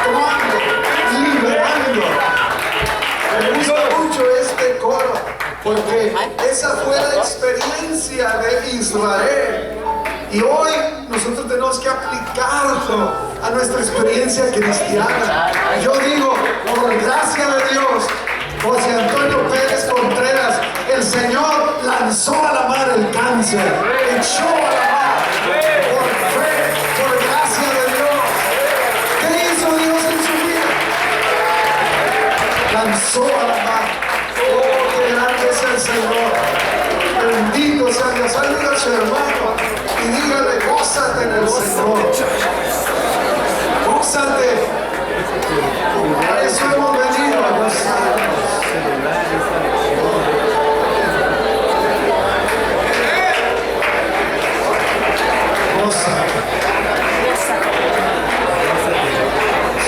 actuando, liberando. Me gusta mucho este coro, porque esa fue la experiencia de Israel. Y hoy nosotros tenemos que aplicarlo a nuestra experiencia cristiana. Yo digo, por gracia de Dios, José Antonio Pérez Contreras, el Señor lanzó a la mar el cáncer, echó a la mar, por fe, por gracia de Dios. ¿Qué hizo Dios en su vida? Lanzó a la mar. Oh, qué grande es el Señor. Bendito sea Dios. Salve a su hermano y dígale, gózate en el Señor. Gózate. A eso hemos venido, a gozarnos.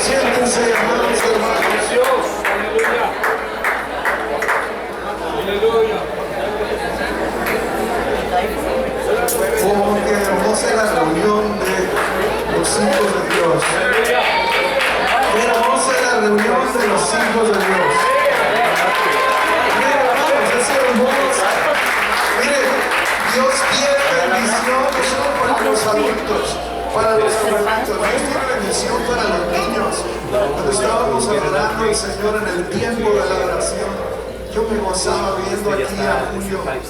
Siéntense, hermanos, hermanos. Aleluya. Oh, qué hermosa es la reunión de los hijos de Dios. Qué hermosa es la reunión de los hijos de Dios. Mire, hermanos, es hermosa. Mire, Dios quiere bendición no solo para los adultos, para los jovencitos. Dios tiene bendición para los niños. Cuando estábamos adorando al Señor en el tiempo de la oración, yo me gozaba viendo aquí a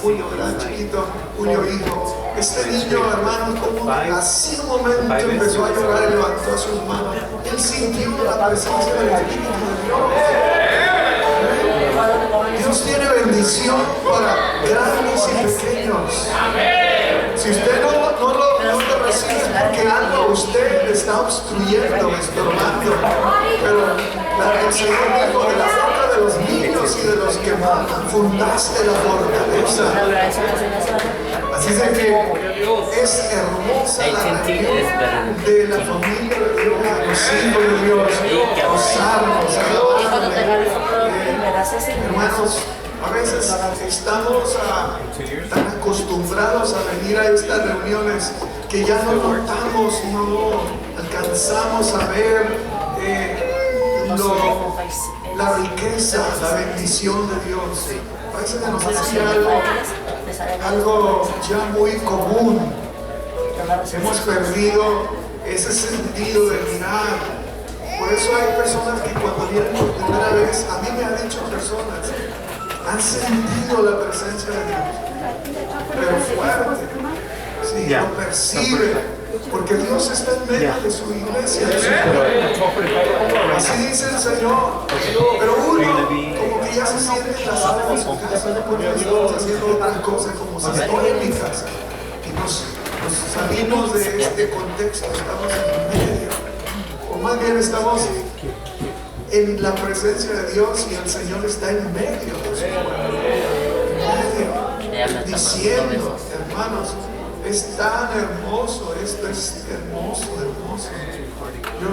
Julio era chiquito, Julio hijo. Este niño, hermano, como así un momento empezó a llorar y levantó sus manos. Él sintió la presencia del Espíritu de Dios. Dios tiene bendición para grandes y pequeños. Si usted no lo recibe porque algo usted le está obstruyendo, estorbando, pero el Señor dijo, de la boca de los niños y de los que matan fundaste la fortaleza. Así es que es hermosa la reunión de la familia de Dios, los hijos de Dios, gozarnos, hermanos. A veces estamos tan acostumbrados a venir a estas reuniones que ya no notamos, no alcanzamos a ver la riqueza, la bendición de Dios. A veces nos hace algo ya muy común. Hemos perdido ese sentido de mirar. Por eso hay personas que cuando vienen por primera vez, a mí me han dicho personas, han sentido la presencia de Dios, pero fuerte, sí, lo perciben, porque Dios está en medio de su iglesia, de su pueblo. Así dice el Señor, pero uno como que ya se siente enlazado en su casa, porque estamos haciendo otras cosas como si estoy en mi casa, y nos salimos de este contexto, estamos en medio, o más bien estamos en la presencia de Dios y el Señor está en medio de su pueblo, diciendo, hermanos, es tan hermoso, esto es hermoso, hermoso. Yo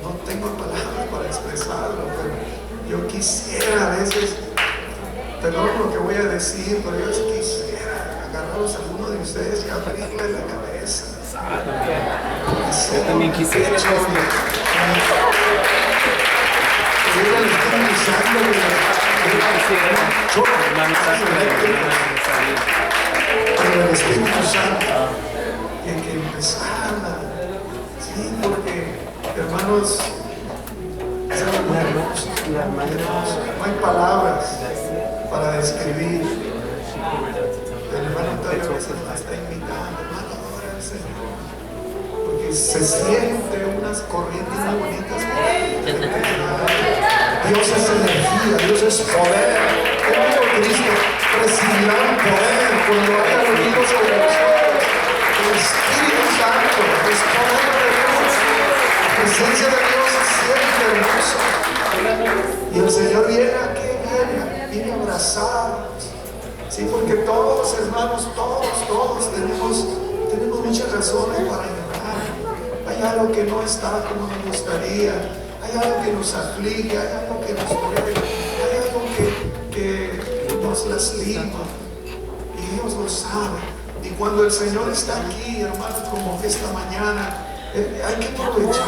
no tengo palabras para expresarlo, pero yo quisiera a veces, perdón lo que voy a decir, pero yo quisiera agarrarlos a alguno de ustedes y abrirles la cabeza. Yo también quisiera el Espíritu Santo y que empezara, sí, porque hermanos, es algo muy hermoso, no hay palabras para describir. El hermano Antonio a veces nos está invitando, hermano, adora al Señor, porque se siente unas corrientes muy bonitas. Dios es energía, Dios es poder. El mismo Cristo recibirá poder cuando haya venido sobre nosotros. El Espíritu Santo es poder de Dios. La presencia de Dios es siempre hermosa. Y el Señor viene aquí, viene a abrazarnos. Sí, porque todos, hermanos, todos tenemos muchas razones para llorar. Hay algo que no está como nos gustaría. Hay algo que nos aflige, hay algo que nos duele, hay algo que nos lastima. Y Dios lo sabe. Y cuando el Señor está aquí, hermanos, como esta mañana, hay que aprovechar.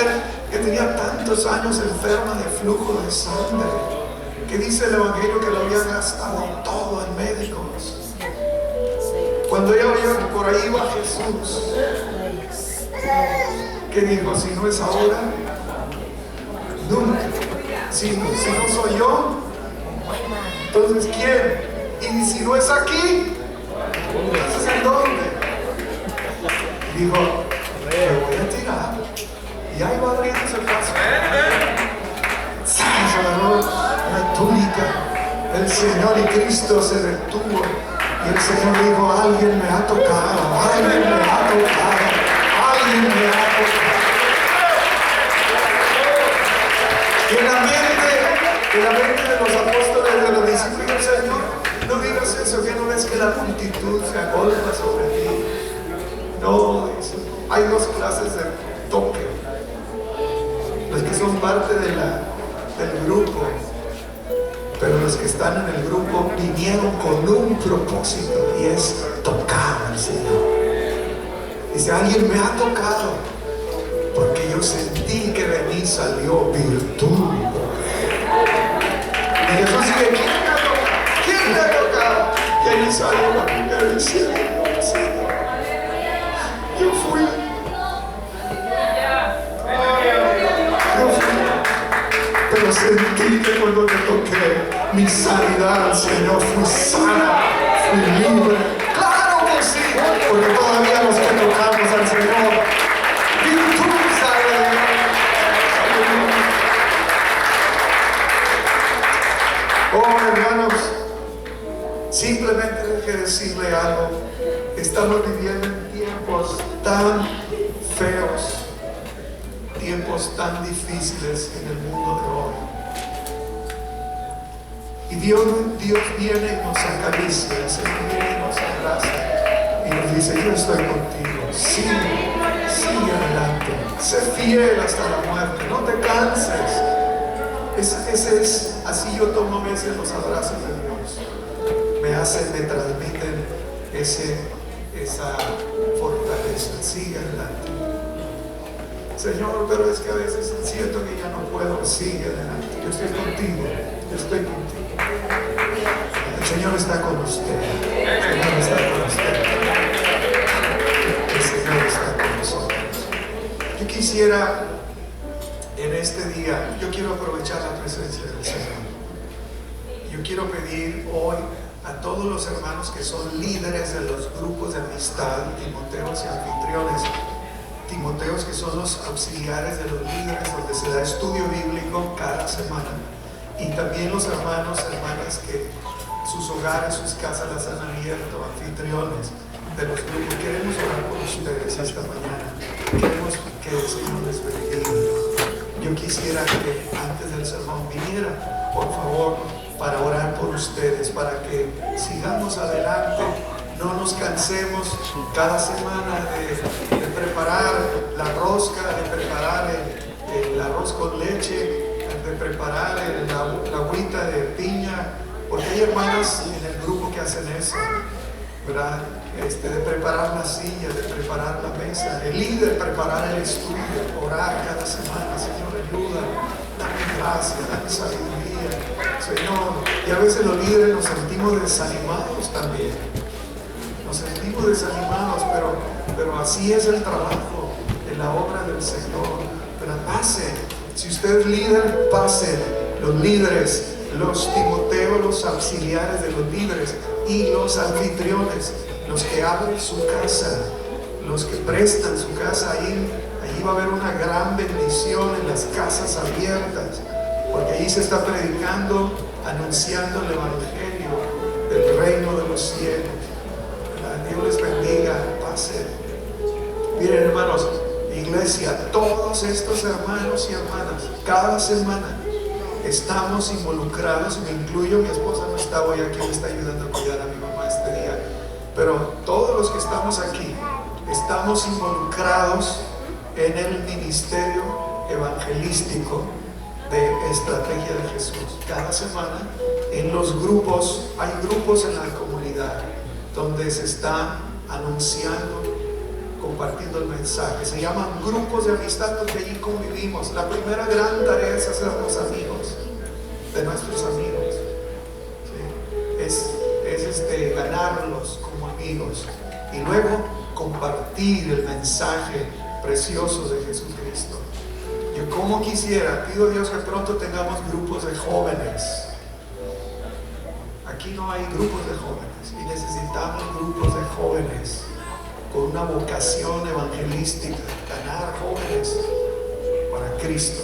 mujer que tenía tantos años enferma de flujo de sangre, que dice el Evangelio que lo había gastado todo en médicos. Cuando ella oyó que por ahí iba Jesús, ¿qué dijo? Si no es ahora, nunca. Si no soy yo, entonces ¿quién? Y si no es aquí, entonces ¿en dónde? Dijo, me voy a tirar. Y ahí va abriéndose el paso. Se agarró la túnica del Señor y Cristo se detuvo. Y el Señor dijo, alguien me ha tocado, alguien me ha tocado, alguien me ha tocado. Y en la mente de los apóstoles, de los discípulos, Señor, no digas eso, que no ves que la multitud se agolpa sobre ti. No, dice, hay dos clases de toque. Los que son parte del grupo, pero los que están en el grupo vinieron con un propósito y es tocar al Señor. Dice, alguien me ha tocado porque yo sentí que de mí salió virtud. Y Jesús dice, ¿quién me ha tocado? ¿Quién me ha tocado? Y ahí salió la primera diciendo, Señor, yo fui. Pero sentí que cuando te toqué, mi sanidad, Señor, fui sana, fui libre. ¡Claro que sí! Porque todavía los que tocamos al Señor, virtud sale de él. Oh, hermanos, simplemente deje decirle algo. Estamos viviendo en tiempos tan feos, tiempos tan difíciles en el mundo de hoy. Y Dios viene y nos acaricia, el Señor viene y nos abraza y nos dice, yo estoy contigo, sigue adelante, sé fiel hasta la muerte, no te canses. Así yo tomo a veces los abrazos de Dios, me transmiten esa fortaleza, sigue adelante. Señor, pero es que a veces siento que ya no puedo. Sigue adelante. Yo estoy contigo. Yo estoy contigo. El Señor está con usted. El Señor está con usted. El Señor está con nosotros. Yo quisiera, en este día, yo quiero aprovechar la presencia del Señor. Yo quiero pedir hoy a todos los hermanos que son líderes de los grupos de amistad, timoteos y anfitriones, timoteos que son los auxiliares de los líderes donde se da estudio bíblico cada semana, y también los hermanos, hermanas que sus hogares, sus casas las han abierto, anfitriones de los grupos. Queremos orar por ustedes esta mañana, queremos que el Señor les bendiga. Yo quisiera que antes del sermón viniera, por favor, para orar por ustedes, para que sigamos adelante. No nos cansemos cada semana de preparar la rosca, de preparar el arroz con leche, de preparar la agüita de piña, porque hay hermanas en el grupo que hacen eso, ¿verdad? De preparar la silla, de preparar la mesa, el líder preparar el estudio, orar cada semana. Señor, ayuda, dame gracia, dame sabiduría, Señor. Y a veces los líderes nos sentimos desanimados también. Nos sentimos desanimados, pero así es el trabajo de la obra del Señor. Pero pasen, si usted es líder, pasen los líderes, los timoteos, los auxiliares de los líderes y los anfitriones, los que abren su casa, los que prestan su casa. Allí va a haber una gran bendición en las casas abiertas, porque allí se está predicando, anunciando el evangelio del reino de los cielos. Dios les bendiga, pasen. Miren, hermanos, iglesia, todos estos hermanos y hermanas, cada semana estamos involucrados, me incluyo, mi esposa no está hoy aquí, me está ayudando a cuidar a mi mamá este día, pero todos los que estamos aquí estamos involucrados en el ministerio evangelístico de Estrategia de Jesús. Cada semana en los grupos, hay grupos en la comunidad donde se está anunciando compartiendo el mensaje. Se llaman grupos de amistad porque allí convivimos. La primera gran tarea es hacernos amigos de nuestros amigos, ¿sí? Es ganarlos como amigos y luego compartir el mensaje precioso de Jesucristo. Yo como quisiera, pido a Dios que pronto tengamos grupos de jóvenes. Aquí no hay grupos de jóvenes y necesitamos grupos de jóvenes con una vocación evangelística, ganar jóvenes para Cristo,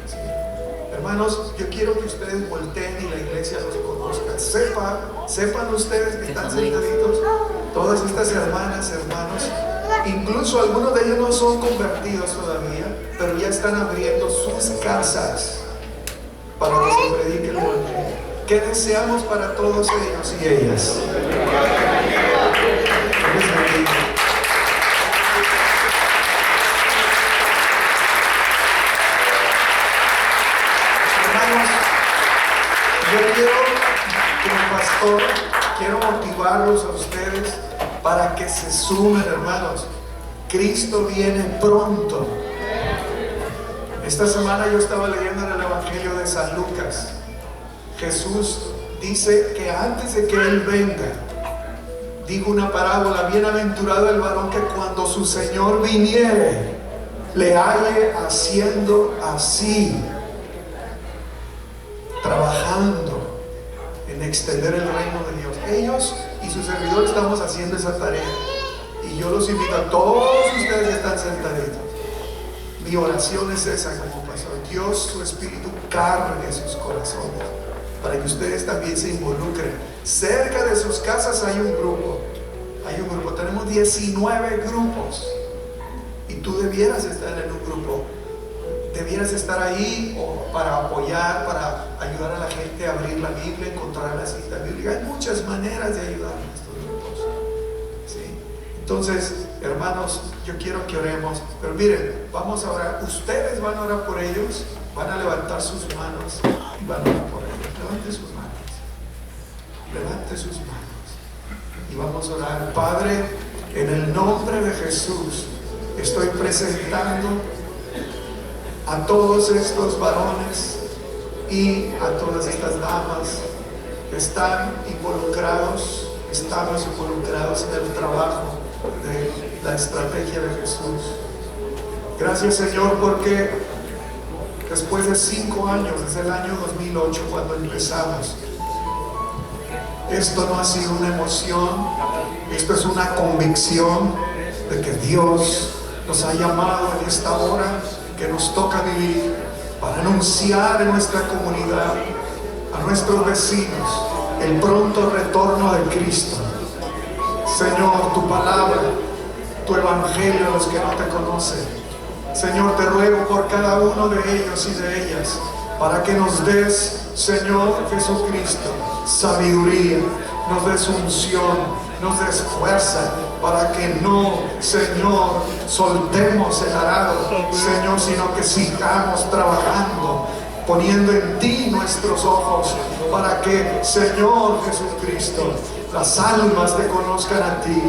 ¿sí? Hermanos, yo quiero que ustedes volteen y la iglesia los conozca. Sepan ustedes que están sentaditos, todas estas hermanas, hermanos, incluso algunos de ellos no son convertidos todavía, pero ya están abriendo sus casas para que se predique el evangelio. ¿Qué deseamos para todos ellos y ellas? Hermanos, yo quiero, como pastor, quiero motivarlos a ustedes para que se sumen, hermanos. Cristo viene pronto. Esta semana yo estaba leyendo en el Evangelio de San Lucas. Jesús dice que antes de que Él venga, dijo una parábola: bienaventurado el varón que cuando su Señor viniere, le halle haciendo así, trabajando en extender el reino de Dios. Ellos y su servidor estamos haciendo esa tarea. Y yo los invito a todos ustedes que están sentaditos. Mi oración es esa como pastor: Dios, su Espíritu, cargue sus corazones para que ustedes también se involucren. Cerca de sus casas hay un grupo. Tenemos 19 grupos. Y tú debieras estar en un grupo. Debieras estar ahí para apoyar, para ayudar a la gente a abrir la Biblia, encontrar la cita bíblica. Hay muchas maneras de ayudar a estos grupos, ¿sí? Entonces, hermanos, yo quiero que oremos. Pero miren, vamos a orar. Ustedes van a orar por ellos, van a levantar sus manos y van a orar por ellos. Levante sus manos. Levante sus manos. Y vamos a orar. Padre, en el nombre de Jesús, estoy presentando a todos estos varones y a todas estas damas que están involucrados, estamos involucrados en el trabajo de la estrategia de Jesús. Gracias, Señor, porque después de 5 años, desde el año 2008 cuando empezamos, esto no ha sido una emoción, esto es una convicción de que Dios nos ha llamado en esta hora que nos toca vivir para anunciar en nuestra comunidad, a nuestros vecinos, el pronto retorno de Cristo. Señor, tu palabra, tu evangelio a los que no te conocen. Señor, te ruego por cada uno de ellos y de ellas, para que nos des, Señor Jesucristo, sabiduría, nos des unción, nos des fuerza, para que no, Señor, soltemos el arado, Señor, sino que sigamos trabajando, poniendo en ti nuestros ojos, para que, Señor Jesucristo, las almas te conozcan a ti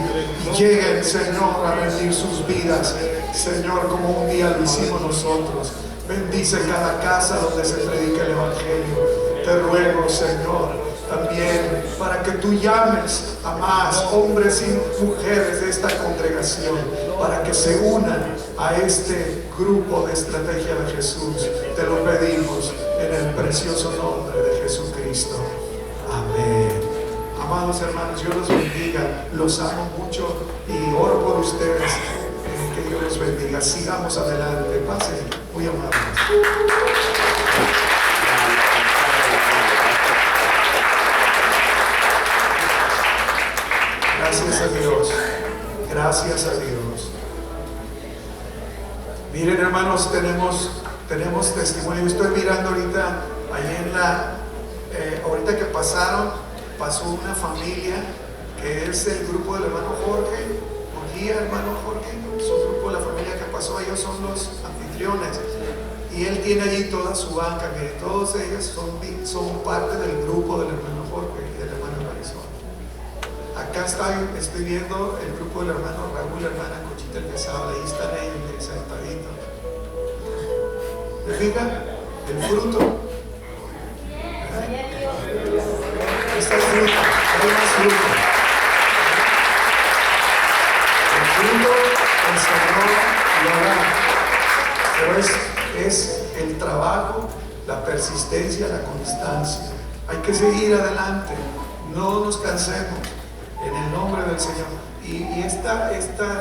y lleguen, Señor, a rendir sus vidas, Señor, como un día lo hicimos nosotros. Bendice cada casa donde se predica el evangelio. Te ruego, Señor, también para que tú llames a más hombres y mujeres de esta congregación para que se unan a este grupo de estrategia de Jesús. Te lo pedimos en el precioso nombre de Jesucristo. Amén. Amados hermanos, Dios los bendiga. Los amo mucho y oro por ustedes. Que Dios los bendiga. Sigamos adelante. Pasen, muy amables. Gracias a Dios. Gracias a Dios. Miren, hermanos, tenemos testimonio. Estoy mirando ahorita, allá ahorita que pasó una familia que es el grupo del hermano Jorge. Hermano Jorge, su grupo, la familia que pasó, ellos son los anfitriones y él tiene allí toda su banca. Mire, todos ellos son parte del grupo del hermano Jorge y del hermano Marisol. Acá estoy viendo el grupo del hermano Raúl, la hermana Conchita el Quesada, ahí están ellos sentaditos. ¿Me fija? El fruto. Está el fruto, hay más fruto. El fruto el Señor lo da, pero es el trabajo, la persistencia, la constancia. Hay que seguir adelante, no nos cansemos, en el nombre del Señor. Y esta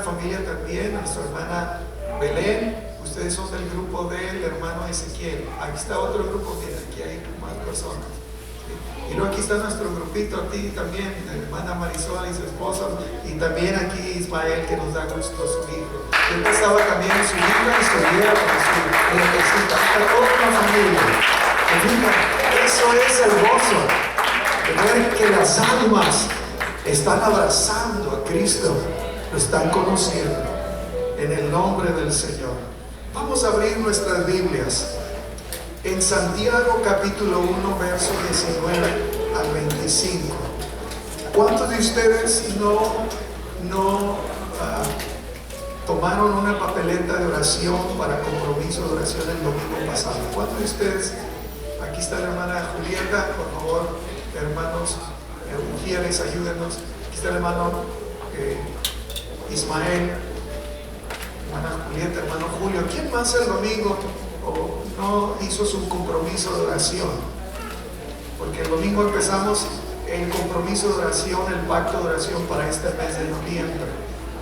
familia también, nuestra hermana Belén, ustedes son del grupo del hermano Ezequiel. Aquí está otro grupo, miren, aquí hay más personas. Y luego aquí está nuestro grupito, aquí también, la hermana Marisol y su esposa, y también aquí Ismael, que nos da gusto, su hijo. Y empezaba también su hija y su yerno, su nietecita, otra familia. Y fíjate, eso es el gozo, de ver que las almas están abrazando a Cristo, lo están conociendo, en el nombre del Señor. Vamos a abrir nuestras Biblias en Santiago capítulo 1, verso 19 al 25. ¿Cuántos de ustedes no tomaron una papeleta de oración para compromiso de oración el domingo pasado? ¿Cuántos de ustedes? Aquí está la hermana Julieta, por favor, hermanos, mujeres, ayúdenos. Aquí está el hermano Ismael, hermana Julieta, hermano Julio. ¿Quién más el domingo no hizo su compromiso de oración? Porque el domingo empezamos el compromiso de oración, el pacto de oración para este mes de noviembre.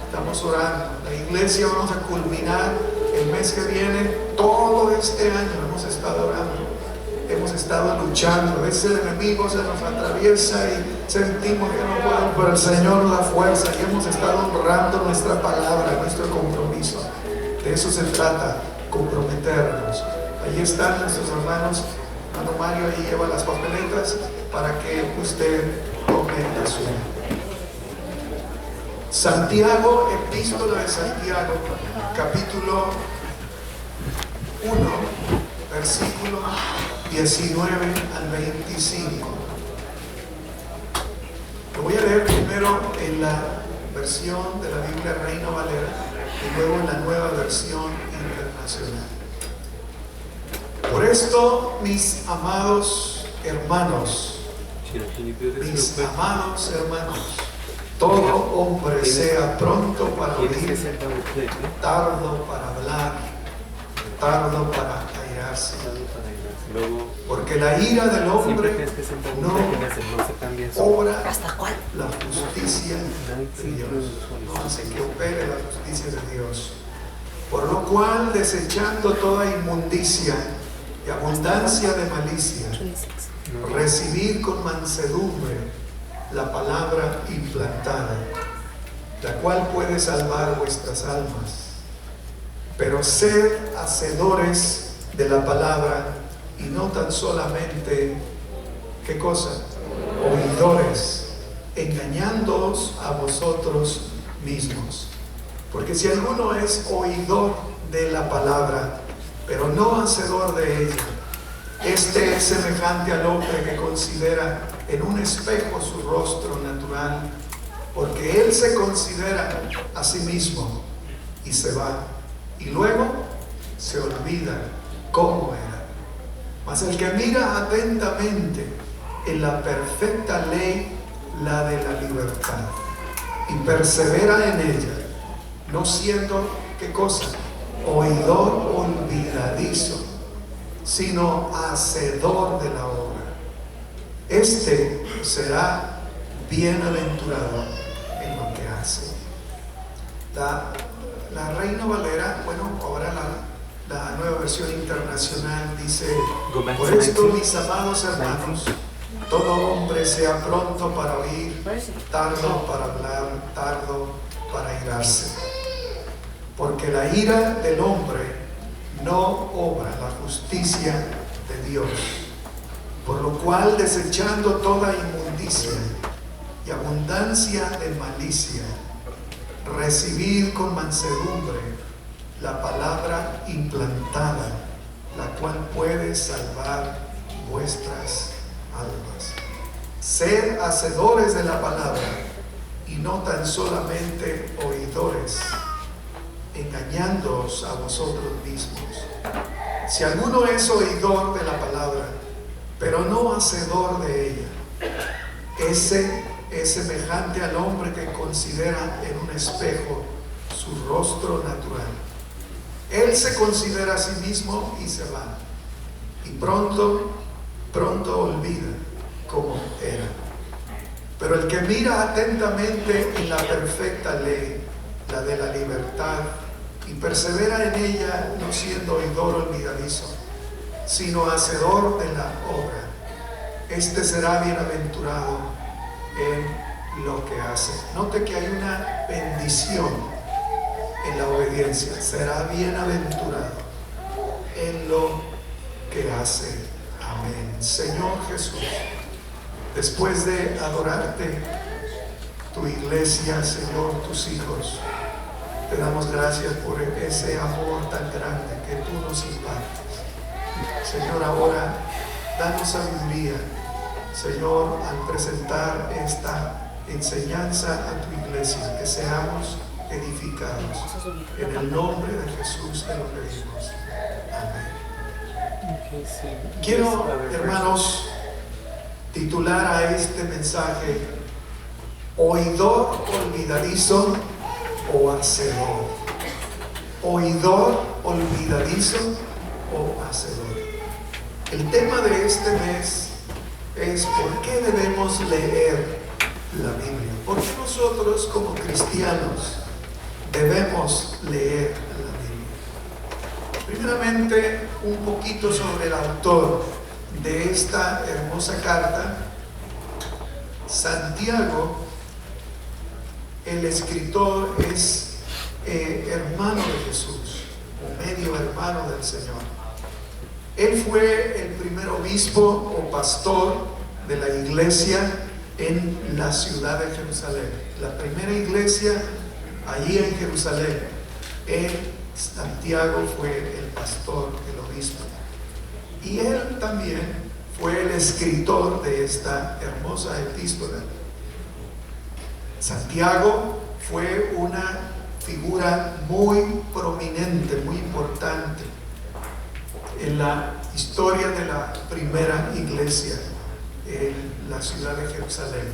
Estamos orando. La iglesia vamos a culminar el mes que viene. Todo este año hemos estado orando. Hemos estado luchando. A veces el enemigo se nos atraviesa y sentimos que no podemos, pero el Señor nos da fuerza y hemos estado honrando nuestra palabra, nuestro compromiso. De eso se trata, comprometernos. Ahí están nuestros hermanos. Hermano Mario ahí lleva las papeletas para que usted tome la suya. Santiago, epístola de Santiago, capítulo 1, versículo 19 al 25. Lo voy a leer primero en la versión de la Biblia Reina Valera y luego en la nueva versión internacional. Por esto, mis amados hermanos, todo hombre sea pronto para oír, tardo para hablar, tardo para airarse. Porque la ira del hombre no obra la justicia de Dios, no hace que opere la justicia de Dios. Por lo cual, desechando toda inmundicia y abundancia de malicia, recibid con mansedumbre la palabra implantada, la cual puede salvar vuestras almas. Pero sed hacedores de la palabra y no tan solamente, ¿qué cosa? Oidores, engañándoos a vosotros mismos. Porque si alguno es oidor de la palabra, pero no hacedor de ella, este es semejante al hombre que considera en un espejo su rostro natural, porque él se considera a sí mismo y se va, y luego se olvida cómo era. Mas el que mira atentamente en la perfecta ley, la de la libertad, y persevera en ella, no siendo, ¿qué cosa? Oidor olvidadizo, sino hacedor de la obra. Este será bienaventurado en lo que hace. La Reina Valera, bueno, ahora la nueva versión internacional dice: por esto, mis amados hermanos, todo hombre sea pronto para oír, tardo para hablar, tardo para airarse. Porque la ira del hombre no obra la justicia de Dios. Por lo cual, desechando toda inmundicia y abundancia de malicia, recibid con mansedumbre la palabra implantada, la cual puede salvar vuestras almas. Sed hacedores de la palabra y no tan solamente oidores, engañándoos a vosotros mismos. Si alguno es oidor de la palabra, pero no hacedor de ella, ese es semejante al hombre que considera en un espejo su rostro natural. Él se considera a sí mismo y se va, y pronto olvida cómo era. Pero el que mira atentamente en la perfecta ley, la de la libertad, y persevera en ella, no siendo oidor olvidadizo, sino hacedor de la obra, este será bienaventurado en lo que hace. Note que hay una bendición en la obediencia. Será bienaventurado en lo que hace. Amén. Señor Jesús, después de adorarte, tu iglesia, Señor, tus hijos, te damos gracias por ese amor tan grande que tú nos impartes. Señor, ahora danos sabiduría, Señor, al presentar esta enseñanza a tu iglesia, que seamos edificados. En el nombre de Jesús te lo pedimos. Amén. Quiero, hermanos, titular a este mensaje: oidor olvidadizo o hacedor. Oidor olvidadizo o hacedor. El tema de este mes es: ¿por qué debemos leer la Biblia? ¿Por qué nosotros como cristianos debemos leer la Biblia? Primeramente, un poquito sobre el autor de esta hermosa carta. Santiago, el escritor, es hermano de Jesús, o medio hermano del Señor. Él fue el primer obispo o pastor de la iglesia en la ciudad de Jerusalén. La primera iglesia allí en Jerusalén. Santiago fue el pastor, el obispo. Y él también fue el escritor de esta hermosa epístola. Santiago fue una figura muy prominente, muy importante en la historia de la primera iglesia en la ciudad de Jerusalén.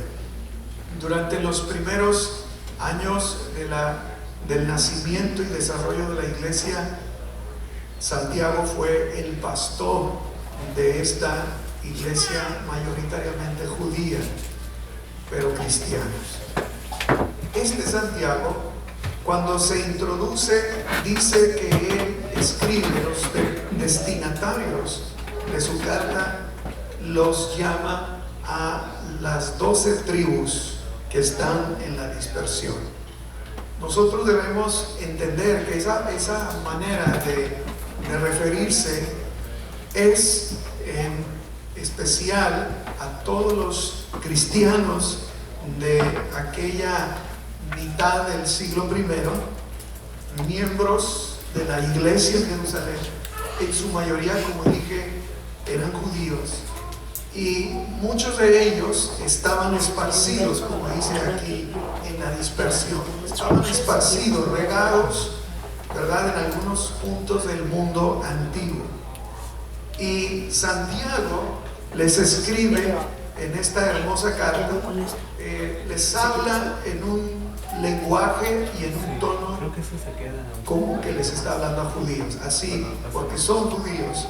Durante los primeros años del nacimiento y desarrollo de la iglesia, Santiago fue el pastor de esta iglesia mayoritariamente judía, pero cristianos. Este Santiago, cuando se introduce, dice que él escribe, los destinatarios de su carta los llama a las 12 tribus que están en la dispersión. Nosotros debemos entender que esa manera de referirse es en especial a todos los cristianos de aquella mitad del siglo I, miembros de la iglesia en Jerusalén. En su mayoría, como dije, eran judíos, y muchos de ellos estaban esparcidos, como dice aquí, en la dispersión. Estaban esparcidos, regados, ¿verdad?, en algunos puntos del mundo antiguo. Y Santiago les escribe en esta hermosa carta, les habla en un lenguaje y en un tono como que les está hablando a judíos, así, porque son judíos.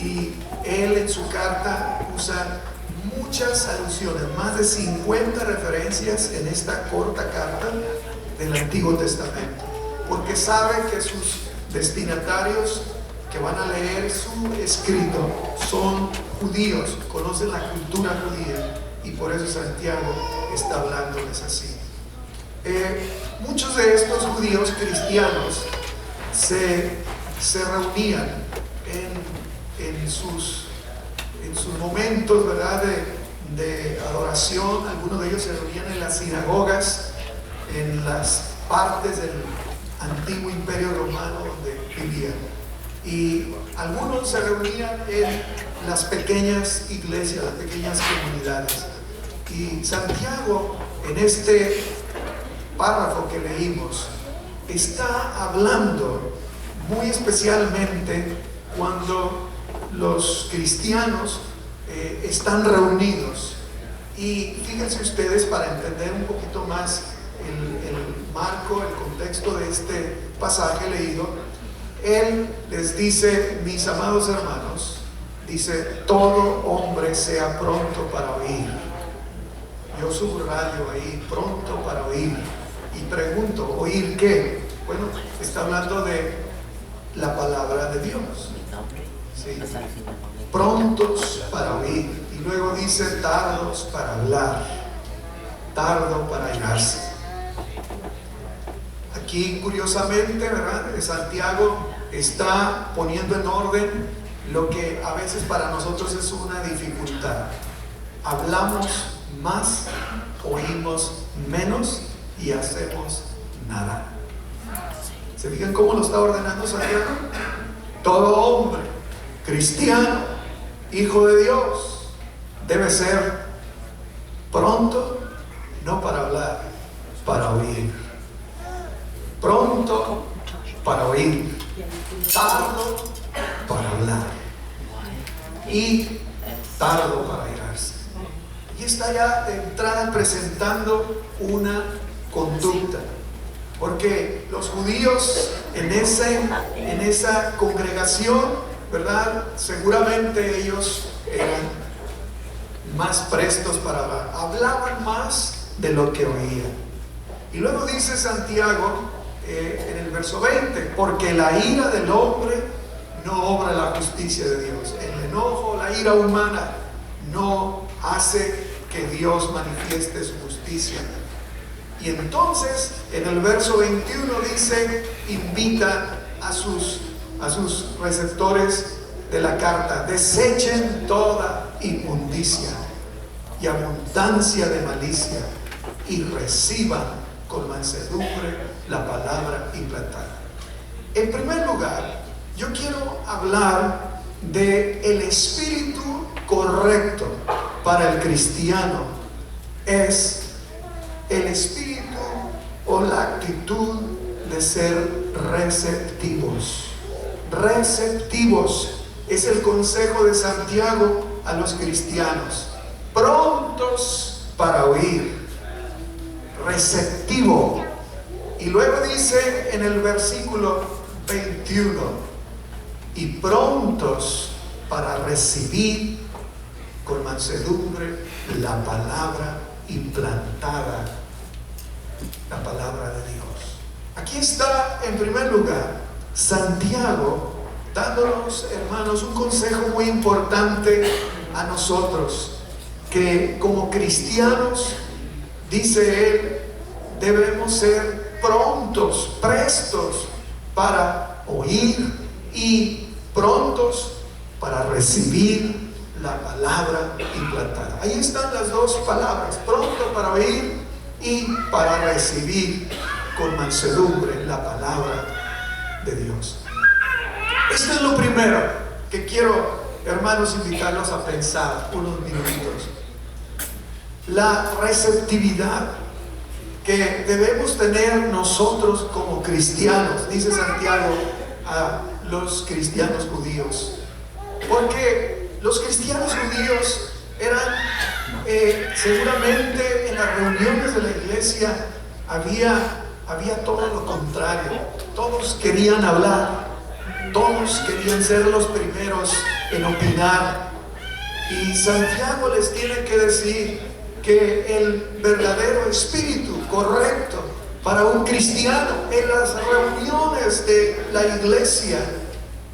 Y él en su carta usa muchas alusiones, más de 50 referencias en esta corta carta del Antiguo Testamento, porque sabe que sus destinatarios que van a leer su escrito son judíos, conocen la cultura judía, y por eso Santiago está hablándoles así. Muchos de estos judíos cristianos se reunían en sus momentos, ¿verdad?, de adoración. Algunos de ellos se reunían en las sinagogas, en las partes del antiguo imperio romano donde vivían, y algunos se reunían en las pequeñas iglesias, las pequeñas comunidades. Y Santiago, en este párrafo que leímos está hablando muy especialmente cuando los cristianos están reunidos. Y fíjense ustedes, para entender un poquito más el marco, el contexto de este pasaje leído, él les dice: mis amados hermanos, dice, todo hombre sea pronto para oír. Yo subrayo ahí, pronto para oír. Y pregunto, ¿oír qué? Bueno, está hablando de la palabra de Dios. ¿Sí? Prontos para oír. Y luego dice, tardos para hablar, tardo para irarse. Aquí, curiosamente, ¿verdad?, Santiago está poniendo en orden lo que a veces para nosotros es una dificultad. Hablamos más, oímos menos y hacemos nada. ¿Se fijan cómo lo está ordenando Santiago? Todo hombre cristiano, hijo de Dios, debe ser pronto, no para hablar, para oír. Pronto para oír, tardo para hablar y tardo para irarse. Y está ya de entrada presentando una conducta, porque los judíos en esa congregación, ¿verdad?, seguramente ellos eran más prestos para hablar, hablaban más de lo que oían. Y luego dice Santiago en el verso 20, porque la ira del hombre no obra la justicia de Dios. El enojo, la ira humana no hace que Dios manifieste su justicia. Y entonces en el verso 21 dice, invita a sus receptores de la carta: desechen toda inmundicia y abundancia de malicia y reciban con mansedumbre la palabra implantada. En primer lugar, yo quiero hablar de el espíritu correcto para el cristiano. Es el espíritu o la actitud de ser receptivos. Receptivos es el consejo de Santiago a los cristianos. Prontos para oír, receptivo. Y luego dice en el versículo 21, y prontos para recibir con mansedumbre la palabra implantada, la palabra de Dios. Aquí está en primer lugar Santiago dándonos, hermanos, un consejo muy importante a nosotros, que como cristianos, dice él, debemos ser prontos, prestos para oír y prontos para recibir la palabra implantada. Ahí están las dos palabras: pronto para oír y para recibir con mansedumbre la palabra de Dios. Esto es lo primero que quiero, hermanos, invitarlos a pensar unos minutitos. La receptividad que debemos tener nosotros como cristianos, dice Santiago a los cristianos judíos, porque los cristianos judíos eran seguramente en las reuniones de la iglesia había todo lo contrario. Todos querían hablar, todos querían ser los primeros en opinar, y Santiago les tiene que decir que el verdadero espíritu correcto para un cristiano en las reuniones de la iglesia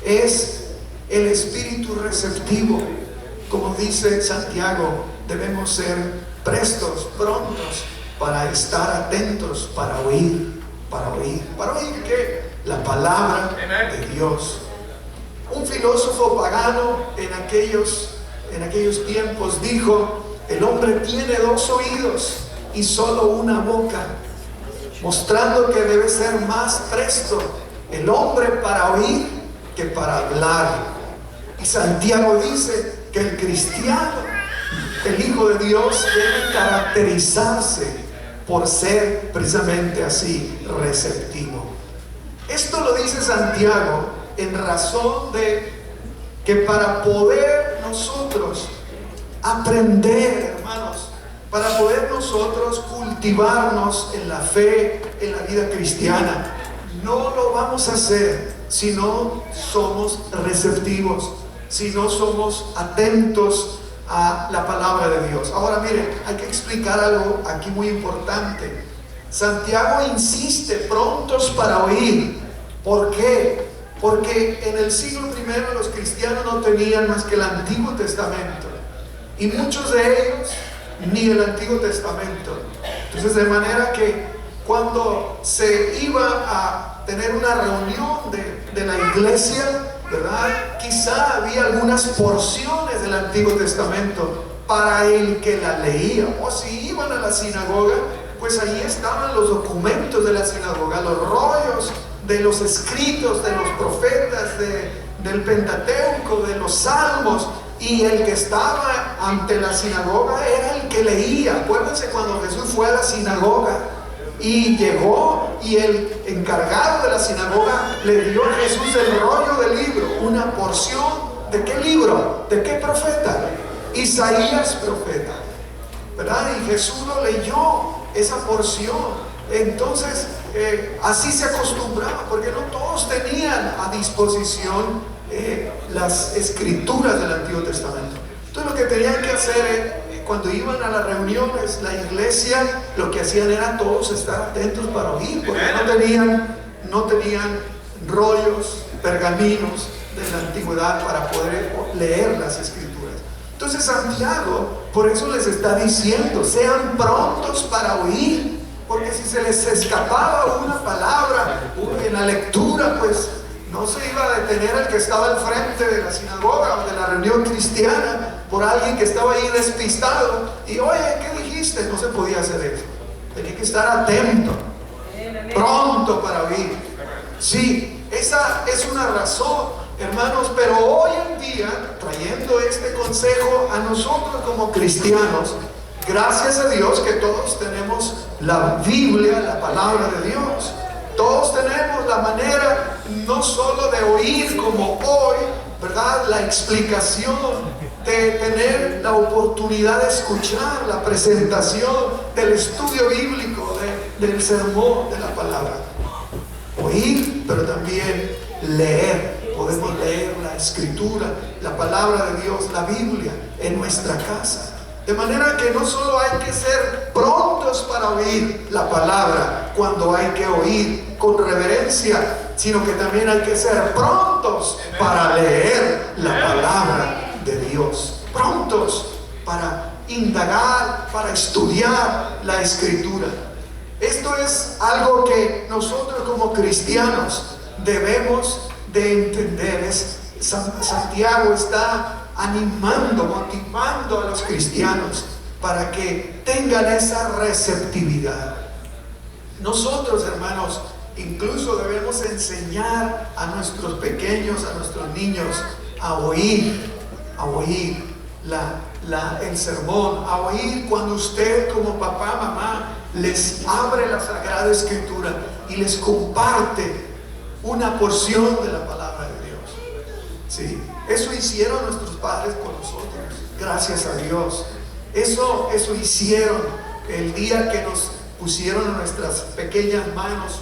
es el espíritu receptivo. Como dice Santiago, debemos ser prestos, prontos para estar atentos, para oír que la palabra de Dios. Un filósofo pagano en aquellos tiempos dijo: el hombre tiene dos oídos y solo una boca, mostrando que debe ser más presto el hombre para oír que para hablar. Y Santiago dice que el cristiano, el hijo de Dios, debe caracterizarse por ser precisamente así, receptivo. Esto lo dice Santiago en razón de que para poder nosotros aprender, hermanos, para poder nosotros cultivarnos en la fe, en la vida cristiana, no lo vamos a hacer si no somos receptivos, si no somos atentos a la palabra de Dios. Ahora miren, hay que explicar algo aquí muy importante. Santiago insiste, prontos para oír. ¿Por qué? Porque en el siglo I los cristianos no tenían más que el Antiguo Testamento, y muchos de ellos ni el Antiguo Testamento. Entonces, de manera que cuando se iba a tener una reunión de la iglesia, ¿verdad?, quizá había algunas porciones del Antiguo Testamento para el que la leía, o si iban a la sinagoga, pues allí estaban los documentos de la sinagoga, los rollos de los escritos de los profetas, del Pentateuco, de los Salmos, y el que estaba ante la sinagoga era el que leía. Acuérdense cuando Jesús fue a la sinagoga y llegó, y el encargado de la sinagoga le dio a Jesús el rollo del libro, una porción. ¿De qué libro? ¿De qué profeta? Isaías profeta, ¿verdad? Y Jesús lo leyó, esa porción. Entonces así se acostumbraba, porque no todos tenían a disposición las escrituras del Antiguo Testamento. Entonces lo que tenían que hacer cuando iban a las reuniones, la iglesia, lo que hacían era todos estar atentos para oír, porque no tenían rollos, pergaminos de la antigüedad para poder leer las escrituras. Entonces Santiago por eso les está diciendo, sean prontos para oír, porque si se les escapaba una palabra en la lectura, pues no se iba a detener el que estaba al frente de la sinagoga o de la reunión cristiana por alguien que estaba ahí despistado y, oye, ¿qué dijiste? No se podía hacer eso. Tenía que estar atento, pronto para oír. Sí, esa es una razón, hermanos, pero hoy en día, trayendo este consejo a nosotros como cristianos, gracias a Dios que todos tenemos la Biblia, la palabra de Dios. Todos tenemos la manera no solo de oír como hoy, ¿verdad?, la explicación, de tener la oportunidad de escuchar la presentación del estudio bíblico, del sermón, de la palabra. Oír, pero también leer. Podemos leer la escritura, la palabra de Dios, la Biblia en nuestra casa. De manera que no solo hay que ser prontos para oír la palabra cuando hay que oír con reverencia, sino que también hay que ser prontos para leer la palabra de Dios. Prontos para indagar, para estudiar la escritura. Esto es algo que nosotros como cristianos debemos de entender. Santiago está animando, motivando a los cristianos para que tengan esa receptividad. Nosotros, hermanos, incluso debemos enseñar a nuestros pequeños, a nuestros niños, a oír el sermón, a oír cuando usted como papá, mamá, les abre la Sagrada Escritura y les comparte una porción de la palabra de Dios. Sí, eso hicieron nuestros padres con nosotros, gracias a Dios. Eso hicieron el día que nos pusieron en nuestras pequeñas manos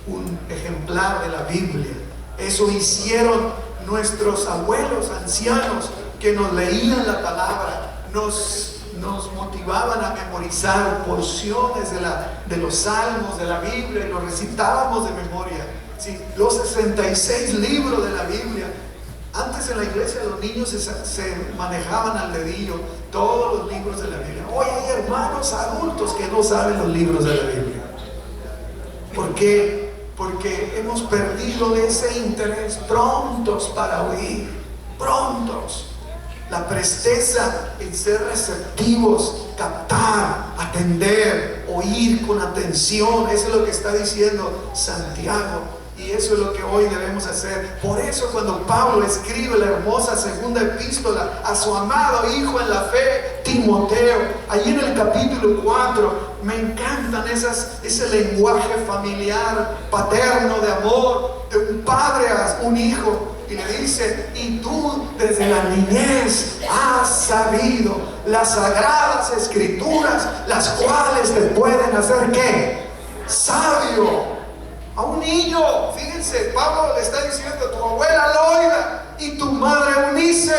un ejemplar de la Biblia. Eso hicieron nuestros abuelos ancianos que nos leían la palabra, nos motivaban a memorizar porciones de los salmos de la Biblia y los recitábamos de memoria. Sí, los 66 libros de la Biblia. Antes en la iglesia los niños se manejaban al dedillo todos los libros de la Biblia. Hoy hay hermanos adultos que no saben los libros de la Biblia. ¿Por qué? Porque hemos perdido ese interés. Prontos para oír, prontos. La presteza en ser receptivos, captar, atender, oír con atención. Eso es lo que está diciendo Santiago. Y eso es lo que hoy debemos hacer. Por eso cuando Pablo escribe la hermosa segunda epístola a su amado hijo en la fe, Timoteo, allí en el capítulo 4, me encantan ese lenguaje familiar, paterno, de amor, de un padre a un hijo. Y le dice: y tú desde la niñez has sabido las sagradas escrituras, las cuales te pueden hacer ¿qué? Sabio. A un niño, fíjense, Pablo le está diciendo: tu abuela Loida y tu madre Eunice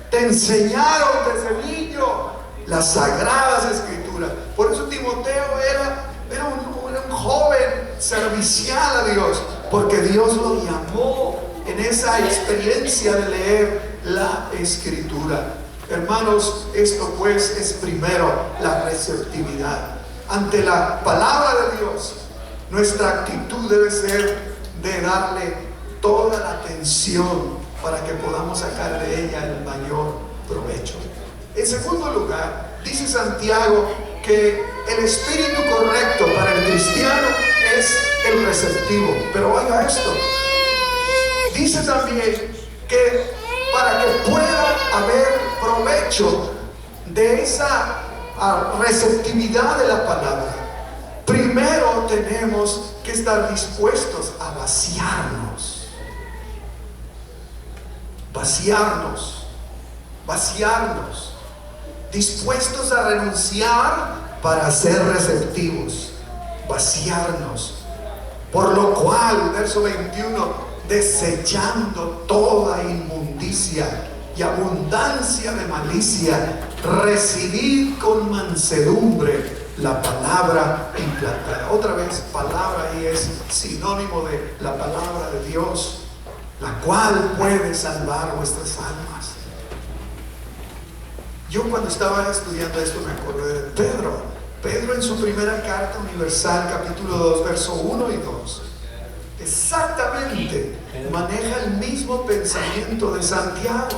te enseñaron desde niño las sagradas escrituras. Por eso Timoteo era un joven servicial a Dios, porque Dios lo llamó en esa experiencia de leer la escritura. Hermanos, esto pues es primero la receptividad ante la palabra de Dios. Nuestra actitud debe ser de darle toda la atención para que podamos sacar de ella el mayor provecho. En segundo lugar, dice Santiago que el espíritu correcto para el cristiano es el receptivo. Pero oiga esto, dice también que para que pueda haber provecho de esa receptividad de la palabra, primero tenemos que estar dispuestos a vaciarnos. Vaciarnos. Dispuestos a renunciar para ser receptivos. Vaciarnos. Por lo cual, verso 21, desechando toda inmundicia y abundancia de malicia, recibid con mansedumbre la palabra implantada. Otra vez, palabra ahí es sinónimo de la palabra de Dios, la cual puede salvar vuestras almas. Yo cuando estaba estudiando esto me acordé de Pedro en su primera carta universal, capítulo 2, verso 1 y 2. Exactamente maneja el mismo pensamiento de Santiago.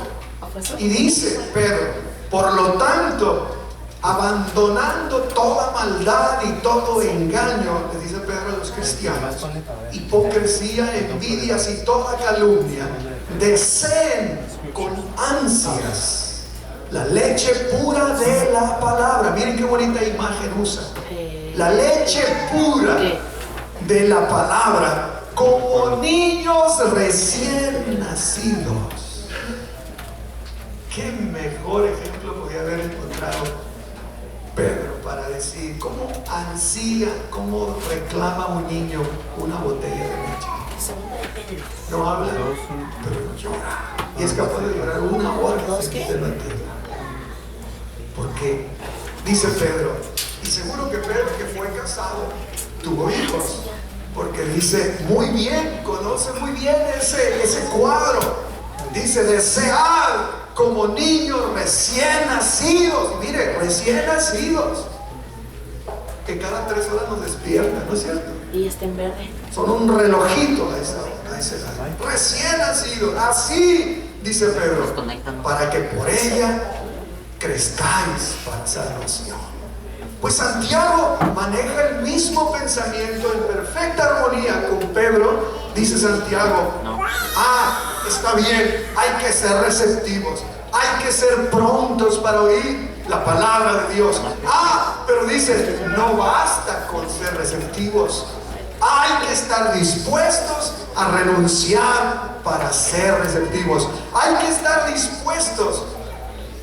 Y dice Pedro: por lo tanto, abandonando toda maldad y todo engaño, le dice Pedro a los cristianos, hipocresía, envidias y toda calumnia, deseen con ansias la leche pura de la palabra. Miren qué bonita imagen usa. La leche pura de la palabra, como niños recién nacidos. Qué mejor ejemplo podía haber encontrado Pedro para decir cómo ansía, cómo reclama un niño una botella de leche. No habla, pero llora. Y es capaz de llorar una hora sin que la tenga. Porque dice Pedro, y seguro que Pedro, que fue casado, tuvo hijos, porque dice muy bien, conoce muy bien ese cuadro. Dice: desead como niños recién nacidos. Mire, recién nacidos, que cada 3 horas nos despiertan, ¿no es cierto? Y está en verde. Son un relojito a esa edad. Recién nacidos, así dice Pedro, para que por ella crezcáis para salvación. Pues Santiago maneja el mismo pensamiento en perfecta armonía con Pedro. Dice Santiago: está bien, hay que ser receptivos, hay que ser prontos para oír la palabra de Dios. Pero dice, no basta con ser receptivos, hay que estar dispuestos a renunciar para ser receptivos. Hay que estar dispuestos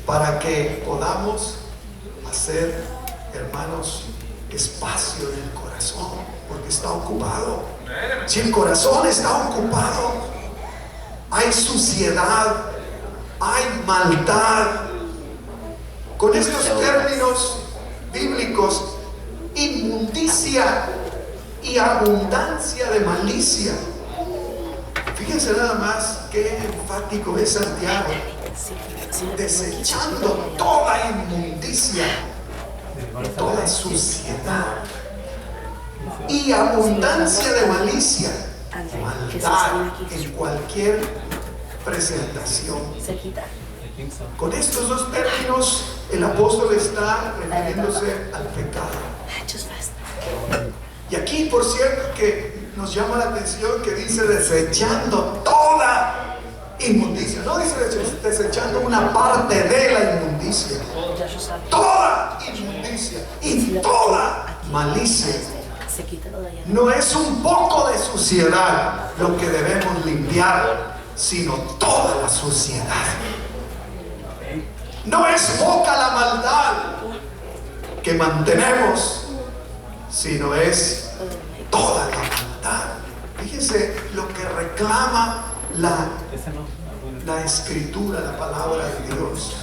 para que podamos hacer, hermanos, espacio en el corazón, porque está ocupado. Si el corazón está ocupado, hay suciedad, hay maldad. Con estos términos bíblicos, inmundicia y abundancia de malicia. Fíjense nada más qué enfático es Santiago: desechando toda inmundicia, toda suciedad y abundancia de malicia, maldad en cualquier presentación. Con estos dos términos el apóstol está refiriéndose al pecado. Y aquí, por cierto, que nos llama la atención que dice desechando toda inmundicia. No dice desechando una parte de la inmundicia. Toda inmundicia y toda malicia. No es un poco de suciedad lo que debemos limpiar, sino toda la suciedad. No es poca la maldad que mantenemos, sino es toda la maldad. Fíjense lo que reclama la escritura, la palabra de Dios.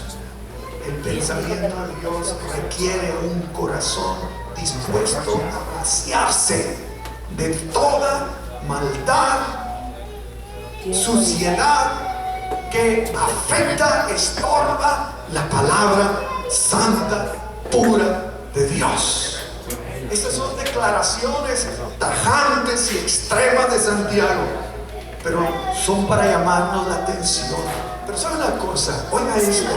El pensamiento de Dios requiere un corazón dispuesto a vaciarse de toda maldad, suciedad que afecta, estorba la palabra santa, pura de Dios. Estas son declaraciones tajantes y extremas de Santiago, pero son para llamarnos la atención. Pero ¿sabe una cosa? Oiga esto.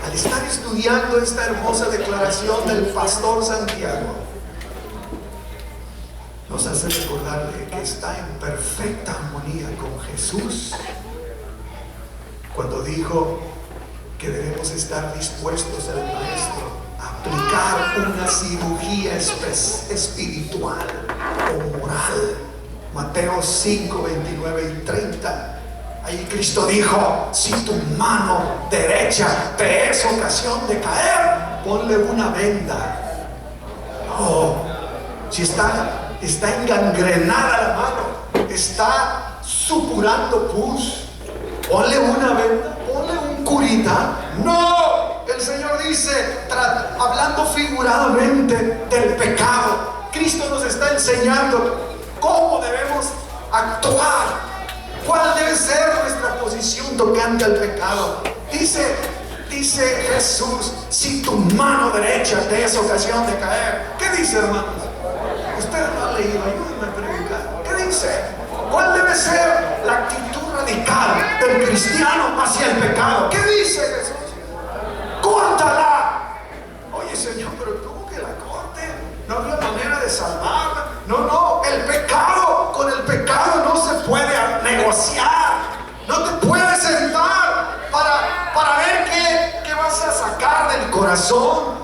Al estar estudiando esta hermosa declaración del pastor Santiago, nos hace recordar que está en perfecta armonía con Jesús cuando dijo que debemos estar dispuestos al Maestro a aplicar una cirugía espiritual o moral. Mateo 5, 29 y 30. Ahí Cristo dijo: si tu mano derecha te es ocasión de caer, ponle una venda. No, si está engangrenada la mano, está supurando pus, ponle una venda, ponle un curita. No, el Señor dice, hablando figuradamente del pecado, Cristo nos está enseñando cómo debemos actuar. ¿Cuál debe ser nuestra posición tocante al pecado? Dice Jesús: si tu mano derecha te es ocasión de caer. ¿Qué dice, hermanos? Usted lo ha leído, ayúdenme a predicar. ¿Qué dice? ¿Cuál debe ser la actitud radical del cristiano hacia el pecado? ¿Qué dice Jesús? ¡Córtala! Oye, Señor, pero ¿cómo que la corte? No es la manera de salvarla. No, el pecado, con el pecado no se puede negociar. No te puedes sentar para ver qué vas a sacar del corazón,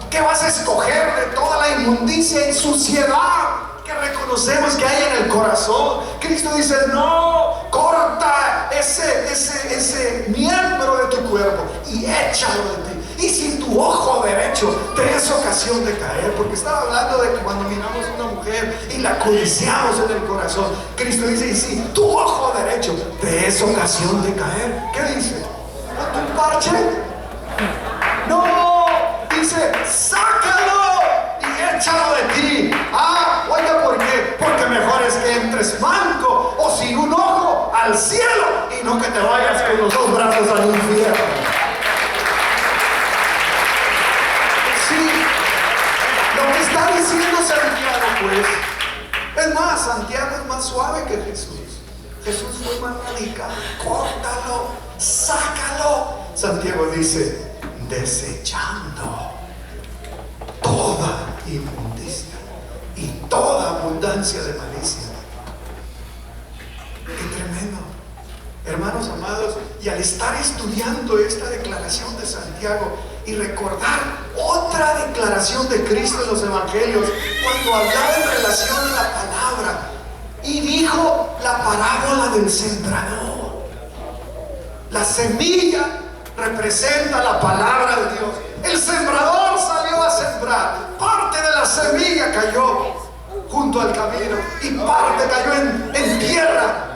qué vas a escoger de toda la inmundicia y suciedad que reconocemos que hay en el corazón. Cristo dice: no, corta ese miembro de tu cuerpo y échalo de ti. Y si tu ojo derecho te es ocasión de caer, porque estaba hablando de que cuando miramos a una mujer y la codiciamos en el corazón, Cristo dice: y si tu ojo derecho te es ocasión de caer, ¿qué dice? ¿Un parche? No, dice: sácalo y échalo de ti. Oiga, ¿por qué? Porque mejor es que entres manco o sin un ojo al cielo y no que te vayas con los dos brazos al infierno. Está diciendo Santiago, pues. Es más, Santiago es más suave que Jesús. Jesús fue más radical. Córtalo, sácalo. Santiago dice: desechando toda inmundicia y toda abundancia de malicia. Qué tremendo, hermanos amados. Y al estar estudiando esta declaración de Santiago y recordar otra declaración de Cristo en los evangelios, cuando hablaba en relación a la palabra y dijo la parábola del sembrador. La semilla representa la palabra de Dios. El sembrador salió a sembrar. Parte de la semilla cayó junto al camino y parte cayó en tierra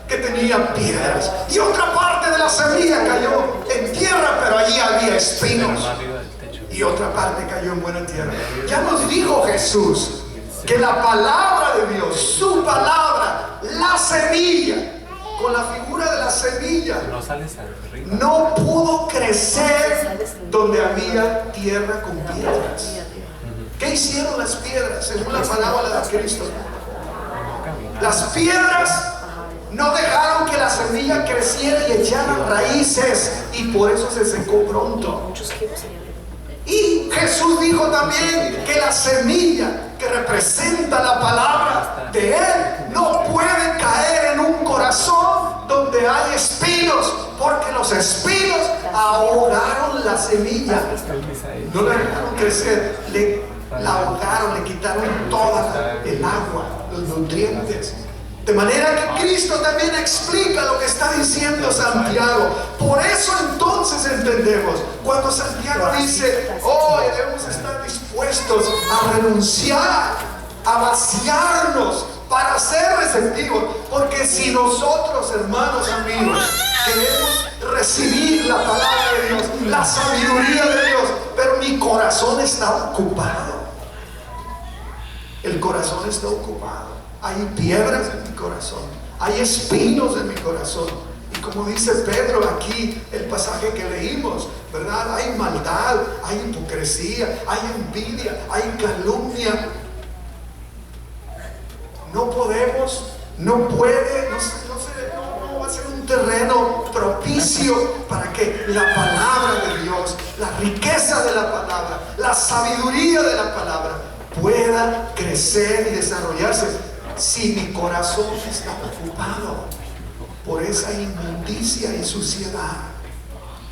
que tenía piedras, y otra parte de la semilla cayó en tierra, pero allí había espinos, y otra parte cayó en buena tierra. Ya nos dijo Jesús que la palabra de Dios, su palabra, la semilla, con la figura de la semilla, no pudo crecer donde había tierra con piedras. ¿Qué hicieron las piedras según la palabra de Cristo? Las piedras no dejaron que la semilla creciera y echara raíces, y por eso se secó pronto. Y Jesús dijo también que la semilla que representa la palabra de Él, no puede caer en un corazón donde hay espinos, porque los espinos ahogaron la semilla, no la dejaron crecer, la ahogaron, le quitaron toda el agua, los nutrientes. De manera que Cristo también explica lo que está diciendo Santiago. Por eso entonces entendemos cuando Santiago dice: hoy debemos estar dispuestos a renunciar, a vaciarnos para ser receptivos. Porque si nosotros, hermanos, amigos, queremos recibir la palabra de Dios, la sabiduría de Dios, pero mi corazón está ocupado, el corazón está ocupado, hay piedras en mi corazón, hay espinos en mi corazón, y como dice Pedro aquí, el pasaje que leímos, ¿verdad? Hay maldad, hay hipocresía, hay envidia, hay calumnia. No podemos, no puede, no va a ser un terreno propicio para que la palabra de Dios, la riqueza de la palabra, la sabiduría de la palabra pueda crecer y desarrollarse si mi corazón está ocupado por esa inmundicia y suciedad.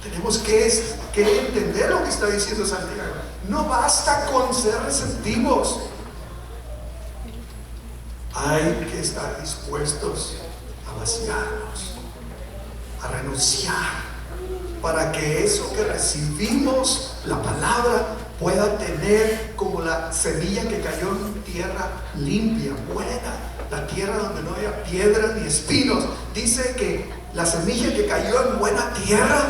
Tenemos que entender lo que está diciendo Santiago. No basta con ser receptivos, hay que estar dispuestos a vaciarnos, a renunciar, para que eso que recibimos, la palabra, pueda tener como la semilla que cayó en tierra limpia, buena, la tierra donde no había piedras ni espinos. Dice que la semilla que cayó en buena tierra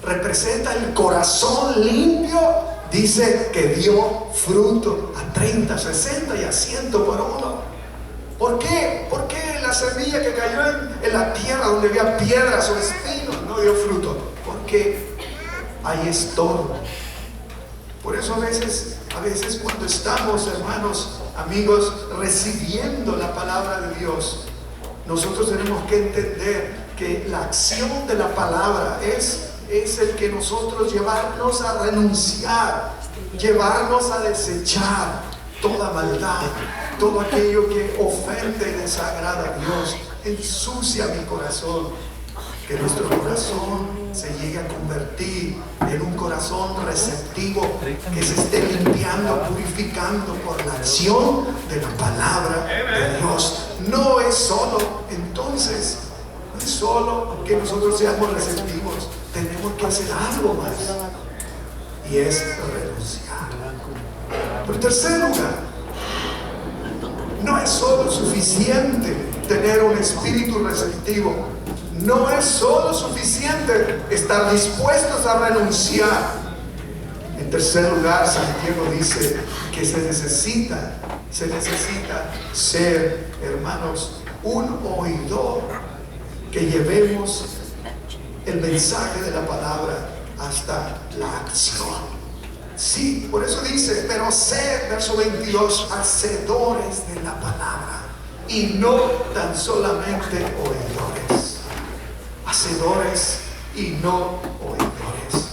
representa el corazón limpio. Dice que dio fruto a 30, 60 y a 100 por uno. ¿Por qué? ¿Por qué la semilla que cayó en la tierra donde había piedras o espinos no dio fruto? Porque hay estorbo. Por eso a veces cuando estamos, hermanos, amigos, recibiendo la palabra de Dios, nosotros tenemos que entender que la acción de la palabra es el que nosotros llevarnos a renunciar, llevarnos a desechar toda maldad, todo aquello que ofende y desagrada a Dios, ensucia mi corazón. Que nuestro corazón se llegue a convertir en un corazón receptivo, que se esté limpiando, purificando por la acción de la palabra de Dios. No es solo, entonces, no es solo que nosotros seamos receptivos, tenemos que hacer algo más, y es renunciar. Pero en tercer lugar, no es solo suficiente tener un espíritu receptivo. No es solo suficiente estar dispuestos a renunciar. En tercer lugar, Santiago dice que se necesita ser, hermanos, un oidor, que llevemos el mensaje de la palabra hasta la acción. Sí, por eso dice: pero sed, verso 22, hacedores de la palabra y no tan solamente oidores. Hacedores y no oidores.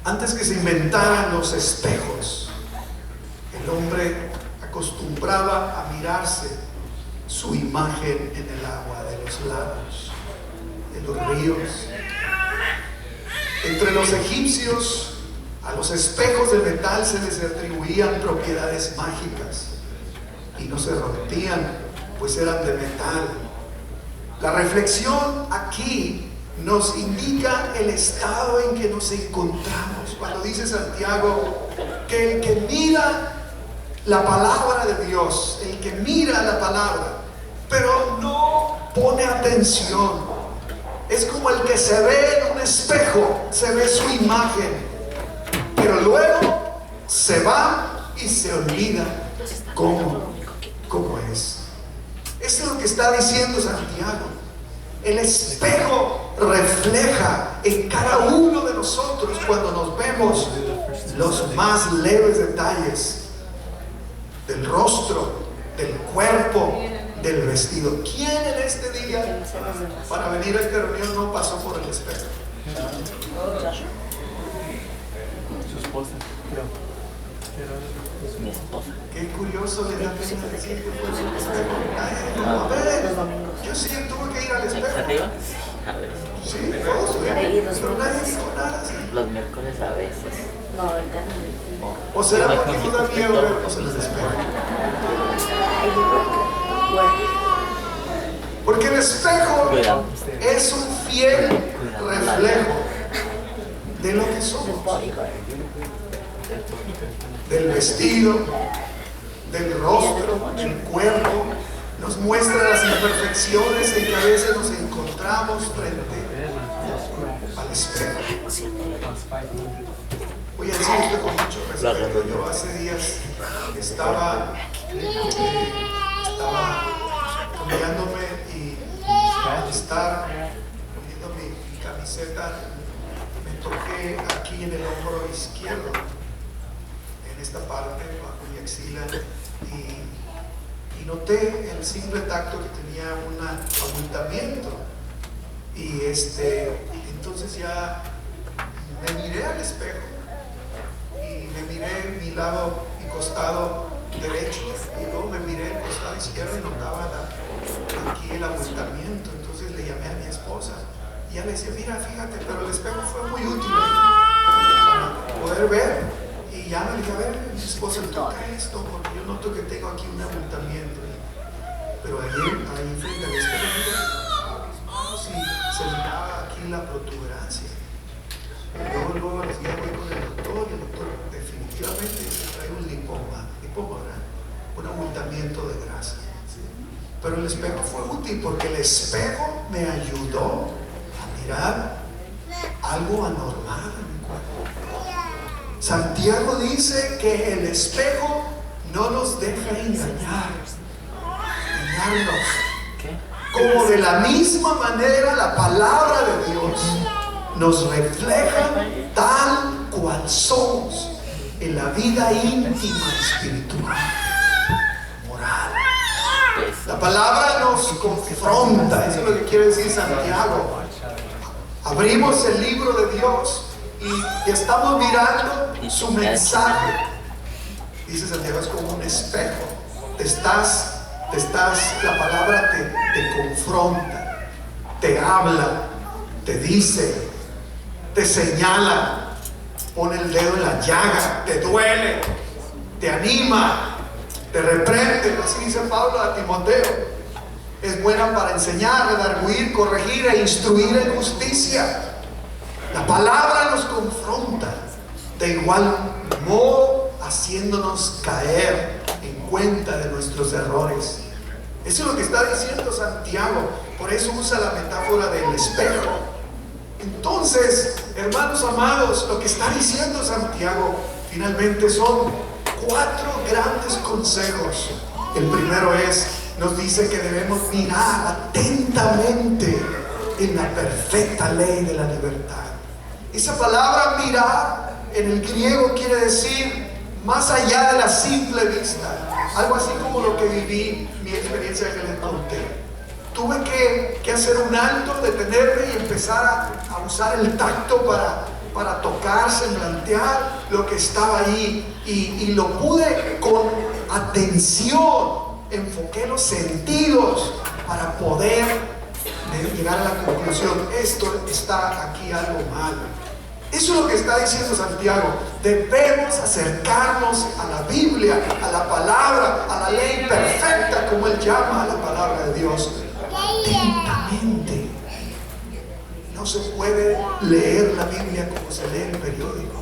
Antes que se inventaran los espejos, el hombre acostumbraba a mirarse su imagen en el agua de los lagos, en los ríos. Entre los egipcios, a los espejos de metal se les atribuían propiedades mágicas y no se rompían, pues eran de metal. La reflexión aquí nos indica el estado en que nos encontramos cuando dice Santiago que el que mira la palabra de Dios, el que mira la palabra pero no pone atención, es como el que se ve en un espejo, se ve su imagen, pero luego se va y se olvida cómo es. Eso es lo que está diciendo Santiago. El espejo refleja en cada uno de nosotros, cuando nos vemos, los más leves detalles del rostro, del cuerpo, del vestido. ¿Quién en este día, para venir a esta reunión, no pasó por el espejo? Su esposa, creo. Mi esposa. Qué curioso le da pena decir que fue el espejo. Ay, a ver, yo sí tuve que ir al espejo. ¿Arriba? A veces. Sí, todos, pero nadie dijo nada. Los miércoles a veces. No, ahorita no. ¿O será porque no da miedo vernos en el espejo? Porque el espejo Cuidado. es un fiel reflejo de lo que somos, del vestido, del rostro, del cuerpo. Nos muestra las imperfecciones en que a veces nos encontramos frente al espejo. Voy a decir esto con mucho respeto. Yo hace días estaba cambiándome y al estar poniendo mi camiseta me toqué aquí en el hombro izquierdo, en esta parte bajo mi axila, y noté el simple tacto que tenía un abultamiento, y entonces ya me miré al espejo y me miré mi lado y costado derecho, y luego me miré el costado izquierdo y notaba aquí el abultamiento. Entonces le llamé a mi esposa y ella le decía, mira, fíjate, pero el espejo fue muy útil para poder ver. Y ya me dije, a ver, mi esposa, toca esto porque yo noto que tengo aquí un abultamiento. Pero ahí frente al espejo, mira, si se miraba aquí la protuberancia. Y luego les dije, voy con el doctor, y el doctor definitivamente se trae un lipoma, ¿verdad? Un abultamiento de grasa. Pero el espejo fue útil porque el espejo me ayudó a mirar algo anormal en mi cuerpo. Santiago dice que el espejo no nos deja engañarnos. Como de la misma manera la palabra de Dios nos refleja tal cual somos en la vida íntima, espiritual, moral. La palabra nos confronta, eso es lo que quiere decir Santiago. Abrimos el libro de Dios y estamos mirando su mensaje. Dice Santiago, es como un espejo. La palabra te confronta, te habla, te dice, te señala, pone el dedo en la llaga, te duele, te anima, te reprende. Así dice Pablo a Timoteo. Es buena para enseñar, redarguir, corregir e instruir en justicia. La palabra nos confronta de igual modo, haciéndonos caer en cuenta de nuestros errores. Eso es lo que está diciendo Santiago. Por eso usa la metáfora del espejo. Entonces, hermanos amados, lo que está diciendo Santiago finalmente son 4 grandes consejos. El primero nos dice que debemos mirar atentamente en la perfecta ley de la libertad. Esa palabra mirar en el griego quiere decir más allá de la simple vista. Algo así como lo que viví, mi experiencia que les conté. Tuve que hacer un alto, detenerme y empezar a usar el tacto para tocar, semblantear lo que estaba ahí, y lo pude con atención, enfoqué los sentidos para poder llegar a la conclusión, esto está aquí algo mal. Eso es lo que está diciendo Santiago. Debemos acercarnos a la Biblia, a la palabra, a la ley perfecta, como él llama a la palabra de Dios, atentamente. No se puede leer la Biblia como se lee el periódico.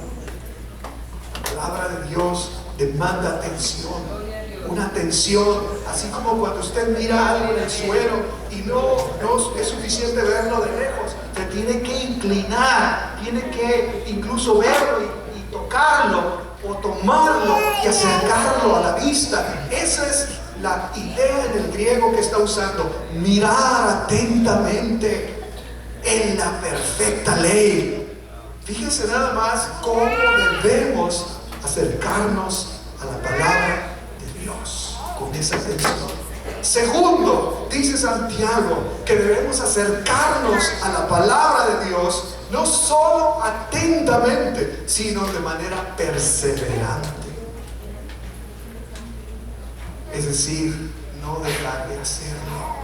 La palabra de Dios demanda atención. Una atención, así como cuando usted mira algo en el suelo y no es suficiente verlo de lejos, se tiene que inclinar, tiene que incluso verlo y tocarlo o tomarlo y acercarlo a la vista. Esa es la idea en el griego que está usando, mirar atentamente en la perfecta ley. Fíjense nada más cómo debemos acercarnos a la palabra de Dios con esa atención. Segundo, dice Santiago que debemos acercarnos a la palabra de Dios no solo atentamente, sino de manera perseverante. Es decir, no dejar de hacerlo.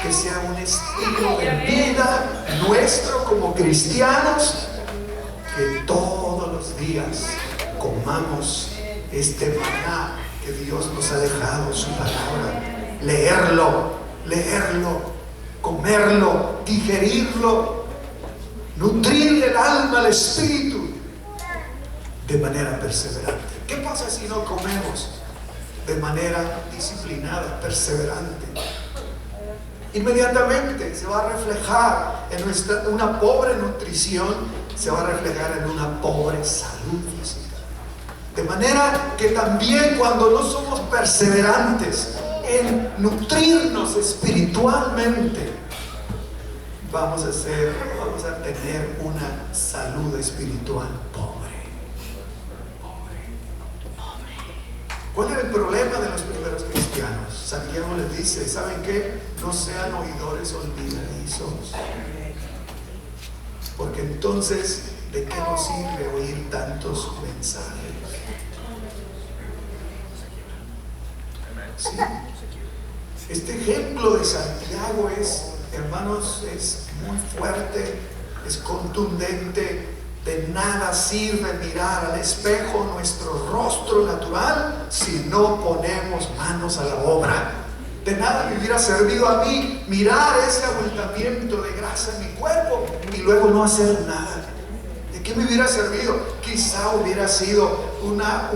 Que sea un estilo de vida nuestro como cristianos, que todos los días comamos este maná que Dios nos ha dejado, su palabra. Leerlo, comerlo, digerirlo, nutrir el alma, el espíritu de manera perseverante. ¿Qué pasa si no comemos de manera disciplinada, perseverante? Inmediatamente se va a reflejar en una pobre nutrición, se va a reflejar en una pobre salud física. De manera que también cuando no somos perseverantes en nutrirnos espiritualmente, vamos a tener una salud espiritual pobre. ¿Cuál era el problema de los primeros cristianos? Santiago les dice, ¿saben qué? No sean oidores olvidadizos. Porque entonces, ¿de qué nos sirve oír tantos mensajes? ¿Sí? Este ejemplo de Santiago es, hermanos, es muy fuerte, es contundente. De nada sirve mirar al espejo nuestro rostro natural si no ponemos manos a la obra. De nada me hubiera servido a mí mirar ese abultamiento de grasa en mi cuerpo y luego no hacer nada. ¿De qué me hubiera servido? Quizá hubiera sido una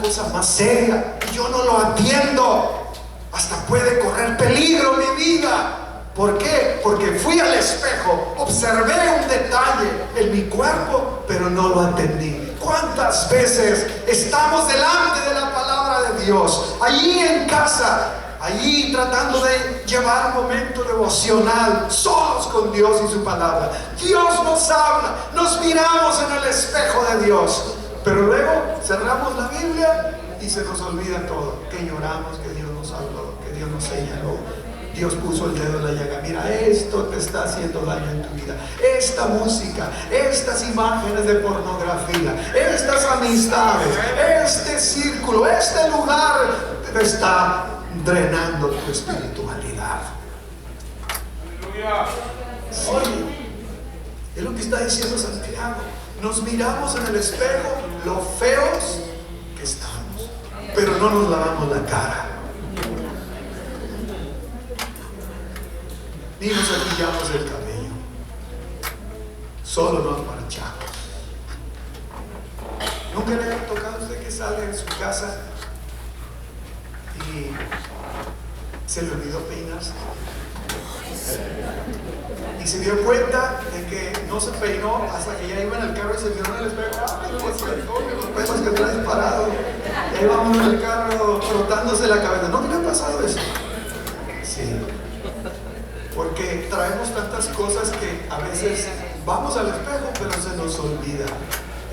cosa más seria. Yo no lo atiendo. Hasta puede correr peligro mi vida. ¿Por qué? Porque fui al espejo, observé un detalle en mi cuerpo, pero no lo atendí. ¿Cuántas veces estamos delante de la palabra de Dios, allí en casa, allí tratando de llevar un momento devocional, solos con Dios y su palabra? Dios nos habla, nos miramos en el espejo de Dios, pero luego cerramos la Biblia y se nos olvida todo. Que lloramos, que Dios nos habló, que Dios nos señaló. Dios puso el dedo en la llaga. Mira, esto te está haciendo daño en tu vida. Esta música, estas imágenes de pornografía, estas amistades, este círculo, este lugar te está drenando tu espiritualidad. Sí, es lo que está diciendo Santiago. Nos miramos en el espejo lo feos que estamos, pero no nos lavamos la cara. Ni nos cepillamos el cabello, solo nos marchamos. ¿Nunca le ha tocado a usted que sale de su casa y se le olvidó peinarse? Y se dio cuenta de que no se peinó hasta que ya iba en el carro y se vio en el espejo. ¡Ay, los pelos que traes parados! Y ahí vamos en el carro frotándose la cabeza. ¿No le ha pasado eso? Sí. Porque traemos tantas cosas que a veces vamos al espejo, pero se nos olvida.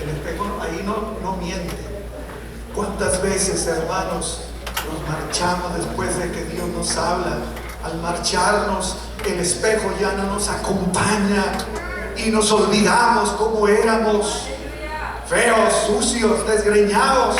El espejo ahí no miente. ¿Cuántas veces, hermanos, nos marchamos después de que Dios nos habla? Al marcharnos, el espejo ya no nos acompaña y nos olvidamos cómo éramos, feos, sucios, desgreñados.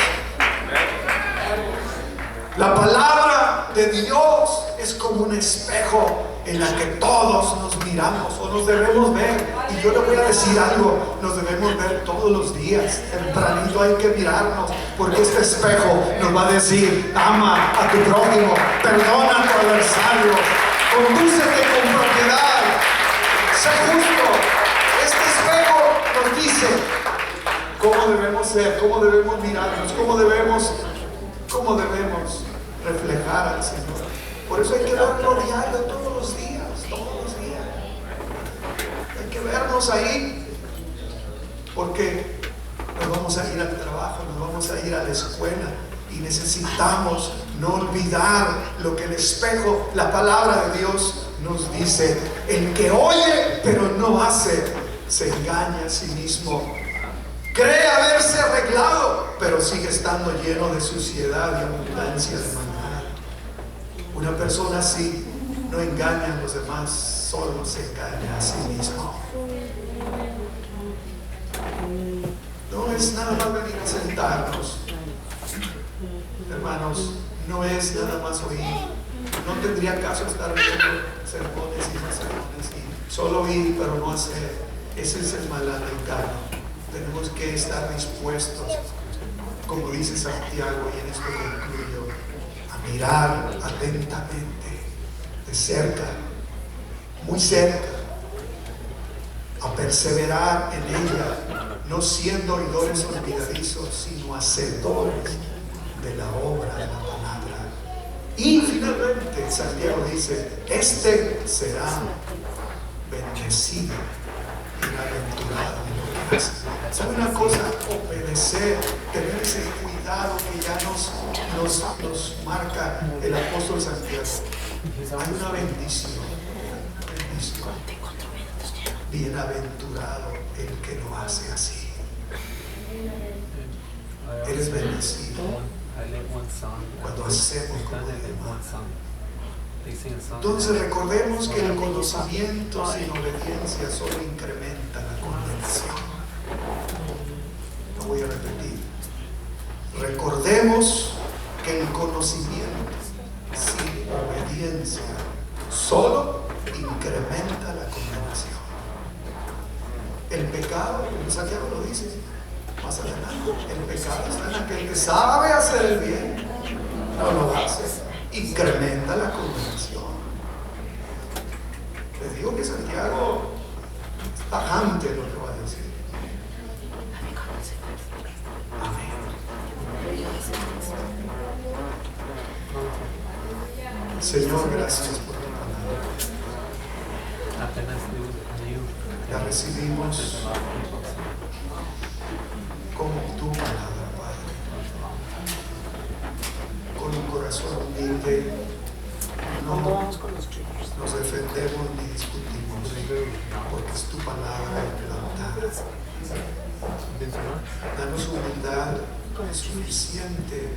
La palabra de Dios es como un espejo en la que todos nos miramos o nos debemos ver. Y yo le voy a decir algo, nos debemos ver todos los días. Tempranito hay que mirarnos, porque este espejo nos va a decir: ama a tu prójimo, perdona a tu adversario, condúcete con propiedad, sé justo. Este espejo nos dice cómo debemos ser, cómo debemos mirarnos, cómo debemos reflejar al Señor. Por eso hay que verlo diario, todos los días. Hay que vernos ahí, porque nos vamos a ir al trabajo, nos vamos a ir a la escuela, y necesitamos no olvidar lo que el espejo, la palabra de Dios nos dice. El que oye pero no hace, se engaña a sí mismo. Cree haberse arreglado, pero sigue estando lleno de suciedad y abundancia de maldad. Una persona así no engaña a los demás, solo se engaña a sí mismo. No es nada más venir a sentarnos. Hermanos, no es nada más oír. No tendría caso estar viendo sermones y sermones y solo oír pero no hacer. Ese es el mal americano. Tenemos que estar dispuestos, como dice Santiago, y en esto concluyo, a mirar atentamente, de cerca, muy cerca, a perseverar en ella, no siendo oidores olvidadizos, sino hacedores de la obra de la palabra. Y finalmente Santiago dice, este será bendecido y bienaventurado en lo que hace. ¿Sabe una cosa? Obedecer, tener ese cuidado que ya nos marca el apóstol Santiago. Hay una bendición. Bienaventurado el que lo hace así. Eres bendecido cuando hacemos como demás. Entonces recordemos que el conocimiento sin obediencia solo incrementa la condenación. Lo voy a repetir. Recordemos que el conocimiento sin obediencia solo incrementa la condenación. El pecado, Santiago lo dice más adelante, el pecado está en aquel que sabe hacer el bien, no lo hace, incrementa la condenación. Les digo que Santiago es tajante lo que va a decir. Amén. Señor, gracias por tu palabra. La recibimos como tu palabra, Padre. Con un corazón humilde, no nos defendemos ni discutimos, porque es tu palabra implantada. Danos humildad, suficiente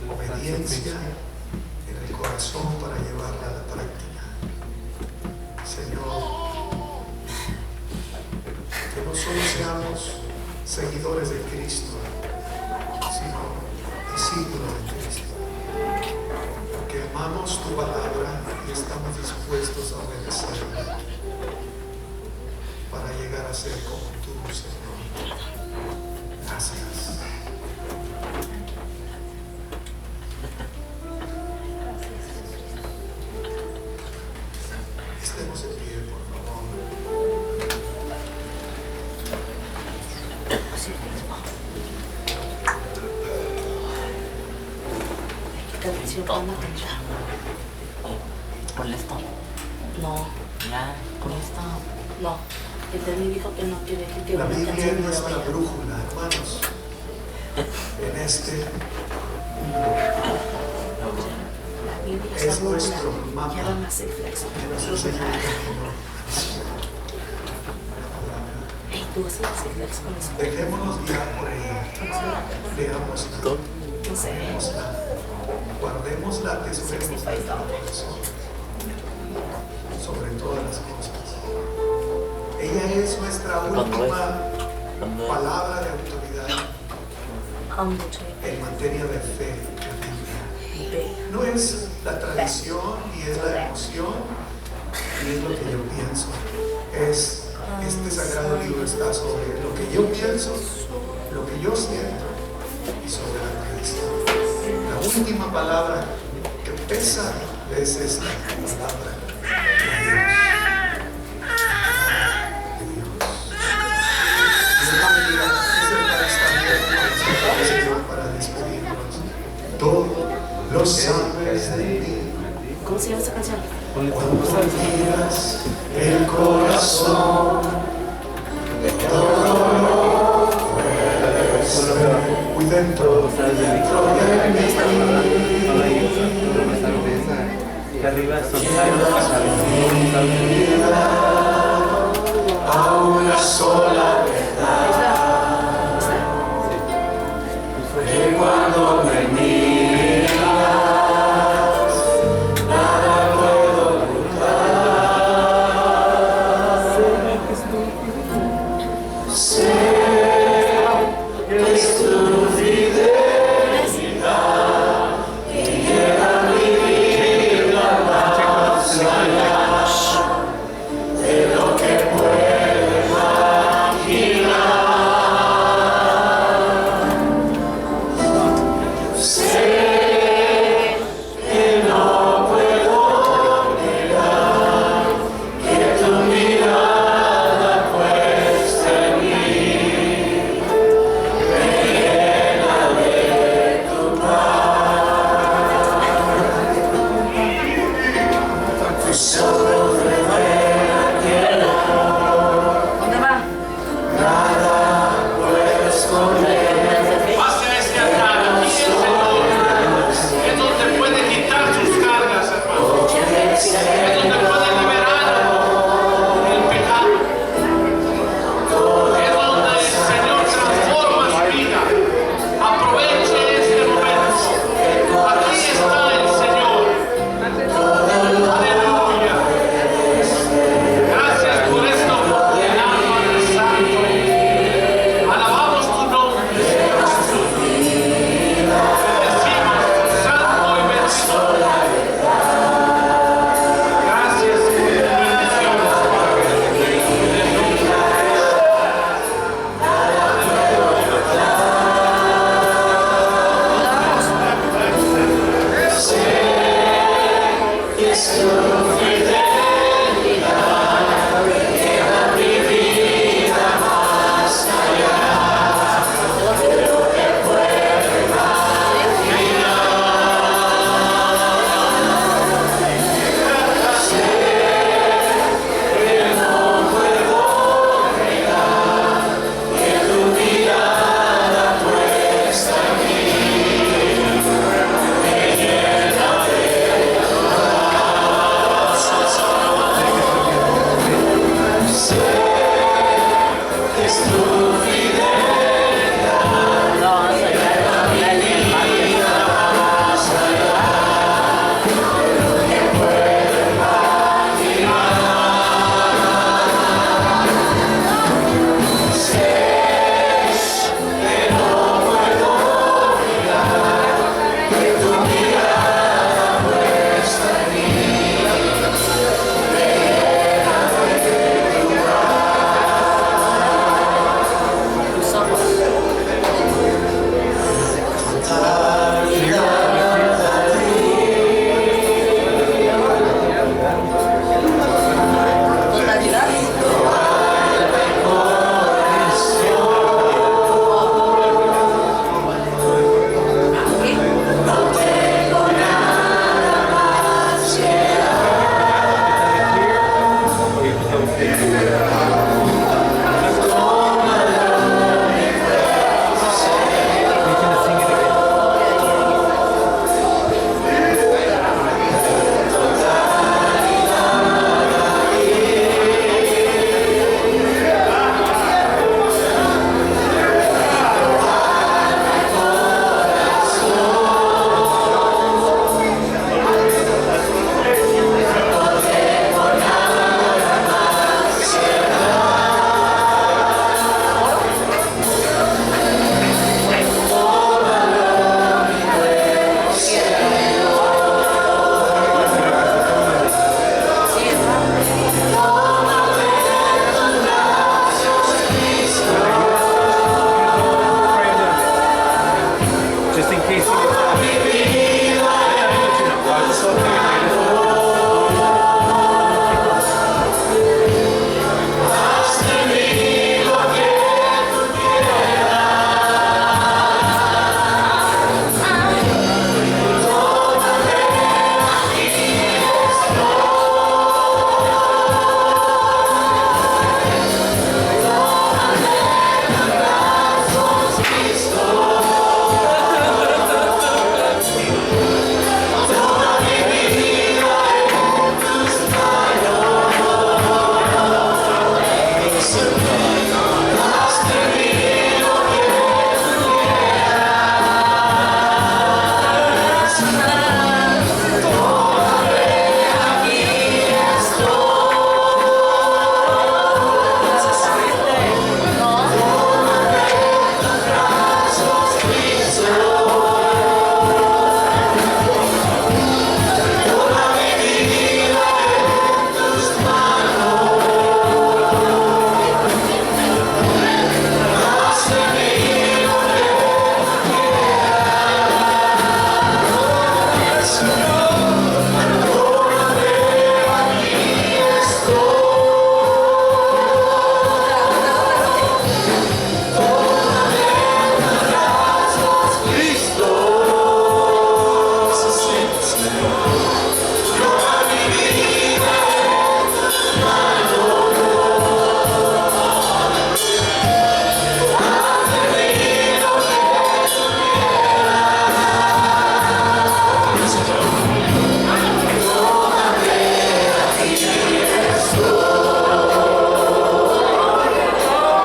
obediencia en el corazón para llevarla a la práctica. Señor, que no solo seamos seguidores de Cristo, sino discípulos de Cristo, porque amamos tu palabra y estamos dispuestos a obedecerla para llegar a ser como tú, Señor. Gracias. Estemos en pie, por favor. Ponle esto. No, Ya, con esto. no. El Dani dijo que no quiere que La una Biblia canción es de nuestra Dani. brújula, hermanos. En este La Biblia es es la nuestro brújula. mapa Ya van a hacer flex. de nuestro Señor camino. Ey, tú vas a hacer flex con eso. Dejémonos guiar por ella. Leámosla, No sé. leámosla, guardémosla, atesorémosla en nuestro corazón, sobre todas las cosas. Ella es nuestra última palabra de autoridad en materia de fe, la Biblia. No es la tradición, ni es la emoción, ni es lo que yo pienso. Es este sagrado libro está sobre lo que yo pienso, lo que yo siento y sobre la tradición. La última palabra que pesa es esta palabra de Dios. Para despedirnos, todo lo sabes de mí. ¿Cómo se llama esa canción? Cuando miras el corazón, todo lo puedes ver. Muy dentro de Que arriba son a una sola que cuando me miras, nada puedo ocultar. Sé que es tú.